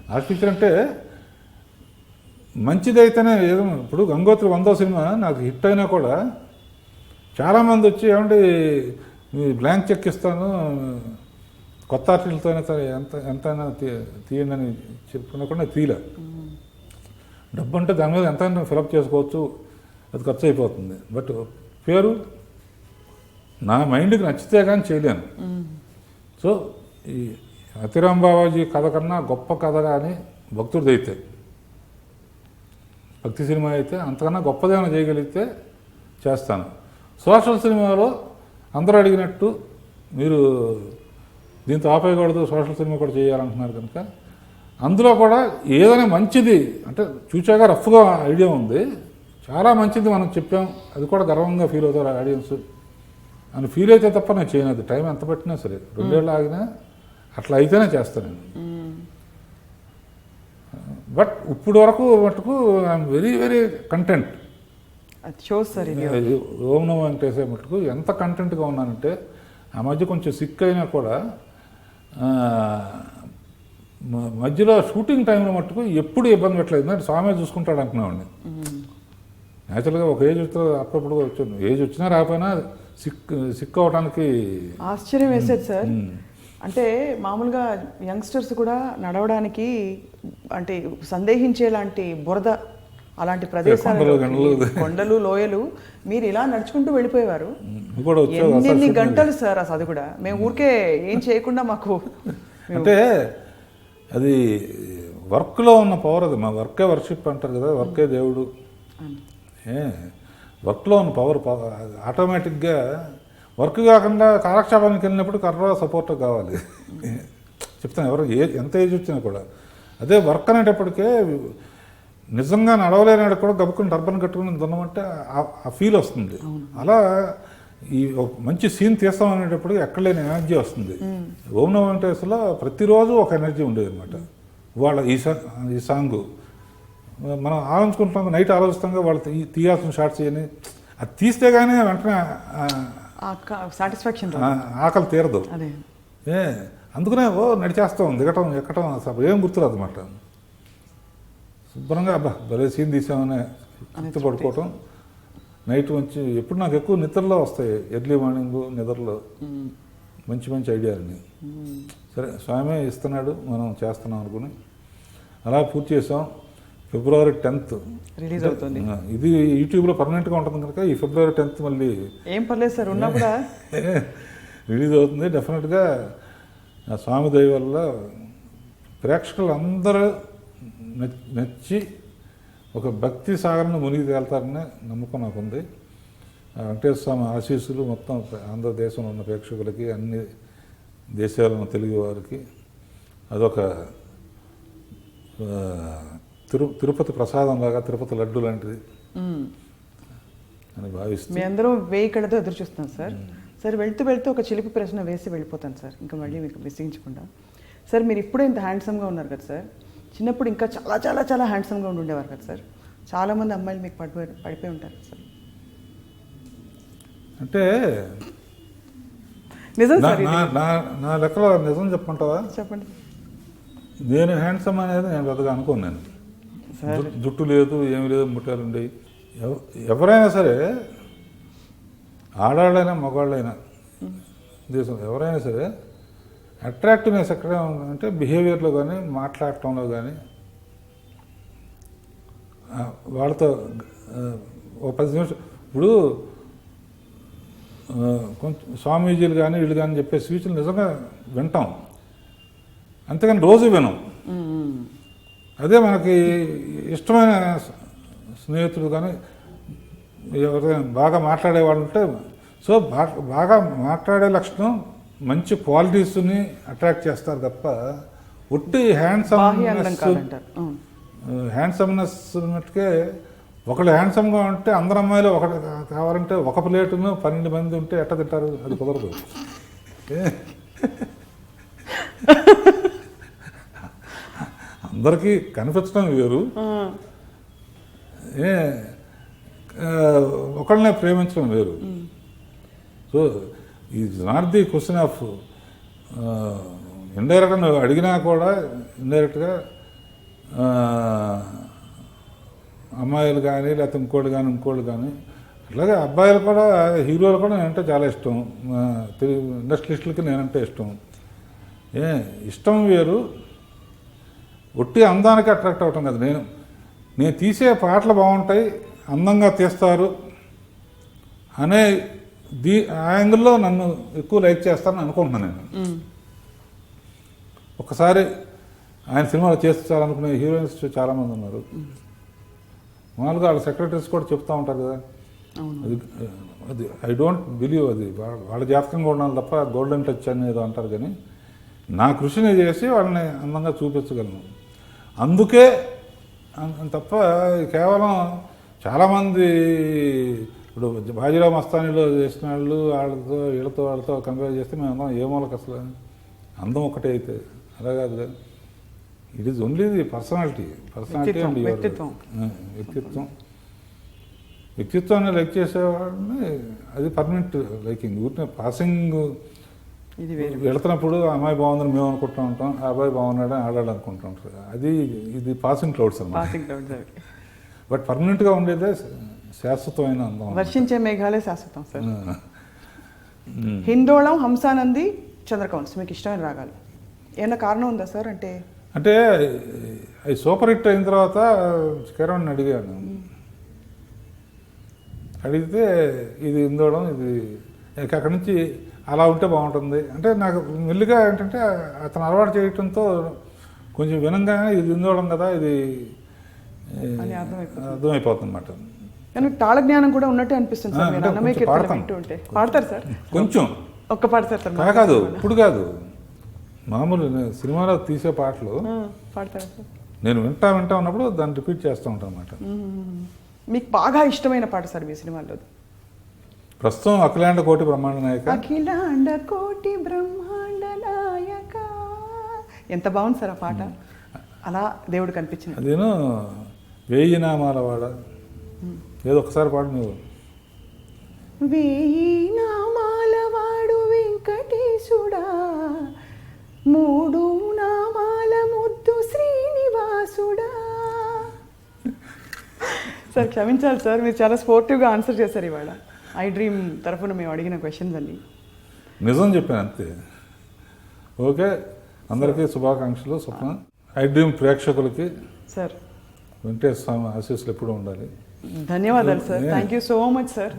లాస్ట్ పిక్చర్ అంటే మంచిదైతేనే ఏదో. ఇప్పుడు గంగోత్రి 100వ సినిమా నాకు హిట్ అయినా కూడా చాలామంది వచ్చి ఏమంటే బ్లాంక్ చెక్ ఇస్తాను కొత్త ఆర్టిస్టులతోనే సరే ఎంతైనా తీయండి అని చెప్పుకున్నా కూడా నేను తీయలే. డబ్బు అంటే దాని మీద ఎంతైనా ఫిలప్ చేసుకోవచ్చు, అది ఖర్చు అయిపోతుంది. బట్ పేరు నా మైండ్కి నచ్చితే కానీ చేయలేను. సో ఈ అతిరామ్ బావాజీ కథ కన్నా గొప్ప కథ కానీ భక్తుడిది అయితే, భక్తి సినిమా అయితే అంతకన్నా గొప్పదేమైనా చేయగలిగితే చేస్తాను. సోషల్ సినిమాలో అందరూ అడిగినట్టు మీరు దీంతో ఆపేయకూడదు, సోషల్ సినిమా కూడా చేయాలంటున్నారు కనుక అందులో కూడా ఏదైనా మంచిది అంటే చూచాగా రఫ్గా ఐడియా ఉంది, చాలా మంచిది మనం చెప్పాం, అది కూడా గర్వంగా ఫీల్ అవుతారు ఆడియన్స్ అని ఫీల్ అయితే తప్ప నేను చేయను. అది టైం ఎంత పట్టినా సరే 2 ఏళ్ళు ఆగినా అట్లా అయితేనే చేస్తాను నేను. బట్ ఇప్పుడు వరకు మటుకు ఐఎమ్ వెరీ వెరీ కంటెంట్. ఓం నమో వెంకటేశ్వర మటుకు ఎంత కంటెంట్గా ఉన్నానంటే ఆ మధ్య కొంచెం సిక్ అయినా కూడా మధ్యలో షూటింగ్ టైంలో మట్టుకు ఎప్పుడు ఇబ్బంది పెట్టలేదు. ఎందుకంటే స్వామి చూసుకుంటాడు అనుకునేవాడిని. న్యాచురల్గా ఒక ఏజ్ అప్పుడప్పుడు వచ్చాను, ఏజ్ వచ్చినా రాకపోయినా సిక్ అవడానికి ఆశ్చర్యం వేసేది సార్. అంటే మామూలుగా యంగ్స్టర్స్ కూడా నడవడానికి అంటే సందేహించేలాంటి బురద అలాంటి ప్రదేశాలు, కొండలు, లోయలు మీరు ఇలా నడుచుకుంటూ వెళ్ళిపోయేవారు. ఎన్ని గంటలు సార్ అసలు? అది కూడా మేము ఊరికే ఏం చేయకుండా మాకు అంటే అది వర్క్లో ఉన్న పవర్. అది మా వర్కే వర్షిప్ అంటారు కదా, వర్కే దేవుడు. వర్క్లో ఉన్న పవర్ ఆటోమేటిక్గా వర్క్ కాకుండా కాలక్షేపానికి వెళ్ళినప్పుడు కర్ర సపోర్ట్ కావాలి. చెప్తాను ఎవరు ఎంత ఏజ్ వచ్చినా కూడా. అదే వర్క్ అనేటప్పటికే నిజంగా నడవలేనాడు కూడా గబుక్కుని టర్బన్ కట్టుకుని దున్నమంటే ఆ ఫీల్ వస్తుంది. అలా ఈ మంచి సీన్ తీస్తాం అనేటప్పుడు ఎక్కడ లేని ఎనర్జీ వస్తుంది. ఓం నమో వెంకటేశ్వర్లో ప్రతిరోజు ఒక ఎనర్జీ ఉండేది అనమాట. వాళ్ళ ఈ సాంగ్ మనం ఆలోచించుకుంటాం, నైట్ ఆలోచిస్తాం, వాళ్ళు తీయాల్సిన షార్ట్స్ అని అది తీస్తే కానీ వెంటనే సాటిస్ఫాక్షన్ ఆకలి తీరదు. అందుకనే నడిచేస్తాం, దిగటం ఎక్కటం అసలు ఏం గుర్తురాదు అనమాట. శుభ్రంగా అబ్బా భలే సీన్ తీసామనే తృప్తి పడుకోవటం. నైట్ మంచి ఎప్పుడు నాకు ఎక్కువ నిద్రలో వస్తాయి, ఎర్లీ మార్నింగ్ నిద్రలో మంచి మంచి ఐడియాలని. సరే స్వామి ఇస్తున్నాడు, మనం చేస్తున్నాం అనుకుని అలా పూర్తి చేసాం. February 10th రిలీజ్ అవుతుంది. ఇది యూట్యూబ్లో పర్మనెంట్గా ఉంటుంది కనుక ఈ February 10th మళ్ళీ ఏం పర్లేదు సార్ ఉన్నా కూడా రిలీజ్ అవుతుంది. డెఫినెట్గా స్వామి దయ వల్ల ప్రేక్షకులు అందరూ నచ్చి ఒక భక్తి సాగరను మునిగి తేలుతారనే నమ్మకం నాకుంది. వెంకటేశ్వర స్వామి ఆశీస్సులు మొత్తం ఆంధ్రదేశంలో ఉన్న ప్రేక్షకులకి, అన్ని దేశాల్లో ఉన్న తెలుగు వారికి అదొక తిరుపతి ప్రసాదం లాగా, తిరుపతి లడ్డు లాంటిది అని భావిస్తాను. మీ అందరూ 1000 కళ్ళతో ఎదురు చూస్తాం సార్. సార్ వెళ్తూ వెళ్తూ ఒక చిలిపి ప్రశ్న వేసి వెళ్ళిపోతాను సార్, ఇంకా మళ్ళీ మీకు విసిగించకుండా. సార్ మీరు ఇప్పుడే ఇంత హ్యాండ్సమ్గా ఉన్నారు కదా సార్, చిన్నప్పుడు ఇంకా చాలా చాలా చాలా హ్యాండ్సమ్గా ఉండేవారు కదా సార్. చాలామంది అమ్మాయిలు మీకు పడిపోయి ఉంటారు సార్. అంటే నిజం సార్, నా లెక్కలో నిజం చెప్పమంటావా? చెప్పండి. నేను హ్యాండ్సమ్ అనేది నేను పెద్దగా అనుకోను. నేను జుట్టు లేదు, ఏమి లేదు, ముట్టాలు ఉండేవి. ఎవరైనా సరే, ఆడాళ్ళైనా మగవాళ్ళైనా దేశం ఎవరైనా సరే అట్రాక్టివ్నెస్ ఎక్కడ ఉందంటే బిహేవియర్లో కానీ, మాట్లాడటంలో కానీ, వాళ్ళతో ఒక 10 నిమిషాలు. ఇప్పుడు కొంచెం స్వామీజీలు కానీ వీళ్ళు కానీ చెప్పే స్పీచ్లు నిజంగా వింటాం, అంతేగాని రోజు వినం. అదే మనకి ఇష్టమైన స్నేహితుడు కానీ ఎవరైనా బాగా మాట్లాడేవాళ్ళు ఉంటే, సో బాగా మాట్లాడే లక్షణం మంచి క్వాలిటీస్ని అట్రాక్ట్ చేస్తారు తప్ప ఒట్టి హ్యాండ్సమ్నెస్ మట్టుకే ఒకళ్ళు హ్యాండ్సమ్గా ఉంటే అందరు అమ్మాయిలు ఒకటి కావాలంటే ఒక ప్లేటును 12 మంది ఉంటే ఎట్ట తింటారు? అది కుదరదు. అందరికీ కనిపించడం వేరు, ఒకళ్ళనే ప్రేమించడం వేరు. So is not the question of ఇండైరెక్ట్గా నువ్వు అడిగినా కూడా ఇండైరెక్ట్గా అమ్మాయిలు కానీ లేకపోతే ఇంకోళ్ళు కానీ అట్లాగే అబ్బాయిలు కూడా హీరోలు కూడా నేనంటే చాలా ఇష్టం, ఇండస్ట్రియలిస్టులకి నేనంటే ఇష్టం. ఇష్టం వేరు, ఒట్టి అందానికి అట్రాక్ట్ అవటం కదా. నేను తీసే పాటలు బాగుంటాయి, అందంగా తీస్తారు అనే ఆ యాంగిల్లో నన్ను ఎక్కువ లైక్ చేస్తానని అనుకుంటున్నాను నేను. ఒకసారి ఆయన సినిమాలు చేస్తారనుకునే హీరోయిన్స్ చాలామంది ఉన్నారు. మామూలుగా వాళ్ళ సెక్రటరీస్ కూడా చెప్తూ ఉంటారు కదా, అది ఐ డోంట్ బిలీవ్, అది వాళ్ళ జాతకంగా ఉండాలి తప్ప గోల్డెన్ టచ్ అనేది అంటారు. కానీ నా కృషిని చేసి వాళ్ళని అందంగా చూపించగలను, అందుకే తప్ప కేవలం చాలామంది ఇప్పుడు బాజీరావు మస్తానీలో చేసిన వాళ్ళు వాళ్ళతో కంపేర్ చేస్తే మేము అందరం ఏ మూలకి అసలు అందం ఒకటే అయితే అలా కాదు కదా. It is only the personality and వ్యక్తిత్వాన్ని లైక్ చేసేవాడిని అది పర్మనెంట్ లైకింగ్. ఊరికే పాసింగ్ వెళుతున్నప్పుడు అమ్మాయి బాగుందని మేము అనుకుంటూ ఉంటాం, ఆ అబ్బాయి బాగున్నాడు ఆడాడు అనుకుంటూ ఉంటారు. ఇది పాసింగ్ క్లౌడ్స్ అన్నమాట. బట్ పర్మనెంట్గా ఉండేదే శాశ్వతమైన అందం. వర్షించే మేఘాలే శాశ్వతం సార్. హిందోళం, హంసానంది, చంద్రకౌన్స్ మీకు ఇష్టమైన రాగాలు ఏమన్నా కారణం ఉందా సార్? అంటే అది సూపర్ హిట్ అయిన తర్వాత కిరణ్ అడిగాను, అడిగితే ఇది హిందోళం, ఇది అక్కడి నుంచి అలా ఉంటే బాగుంటుంది అంటే నాకు మెల్లిగా ఏంటంటే అతను అలవాటు చేయటంతో కొంచెం వినంగానే ఇది హిందోళం కదా ఇది అర్థమైపోతుంది అన్నమాట. కానీ తాళ జ్ఞానం కూడా ఉన్నట్టే అనిపిస్తుంది సార్. పాడతారు సార్ కొంచెం, ఒక్క పాడతారు సార్? కాదు ఇప్పుడు కాదు, మామూలు సినిమాలో తీసే పాటలు పాడతారు సార్. నేను వింటా ఉన్నప్పుడు దాన్ని రిపీట్ చేస్తూ ఉంటాను అన్నమాట. మీకు బాగా ఇష్టమైన పాట సార్ మీ సినిమాలో? ప్రస్తుతం అఖిలాండ కోటి బ్రహ్మాండ నాయక. అఖిలాండ కోటి బ్రహ్మాండ నాయక, ఎంత బాగుంది సార్ ఆ పాట. అలా దేవుడు కనిపించింది. అదేను వేయి నామాల వాడ, ఏదో ఒకసారి పాడు నువ్వు. వేయి నామాల వాడు వెంకటేశుడా, 3 నామాల ముద్దు శ్రీనివాసుడా. సార్ క్షమించాలి సార్, మీరు చాలా స్పోర్టివ్గా ఆన్సర్ చేశారు ఇవాళ. ఐ డ్రీమ్ తరఫున మేము అడిగిన క్వశ్చన్స్ అన్ని నిజం చెప్పాను అంతే. ఓకే, అందరికీ శుభాకాంక్షలు. స్వప్న ఐ డ్రీమ్ ప్రేక్షకులకి సార్ వెంకటేశ్వర స్వామి ఆశీస్సులు ఎప్పుడూ ఉండాలి. ధన్యవాదాలు sir. Thank you so much sir.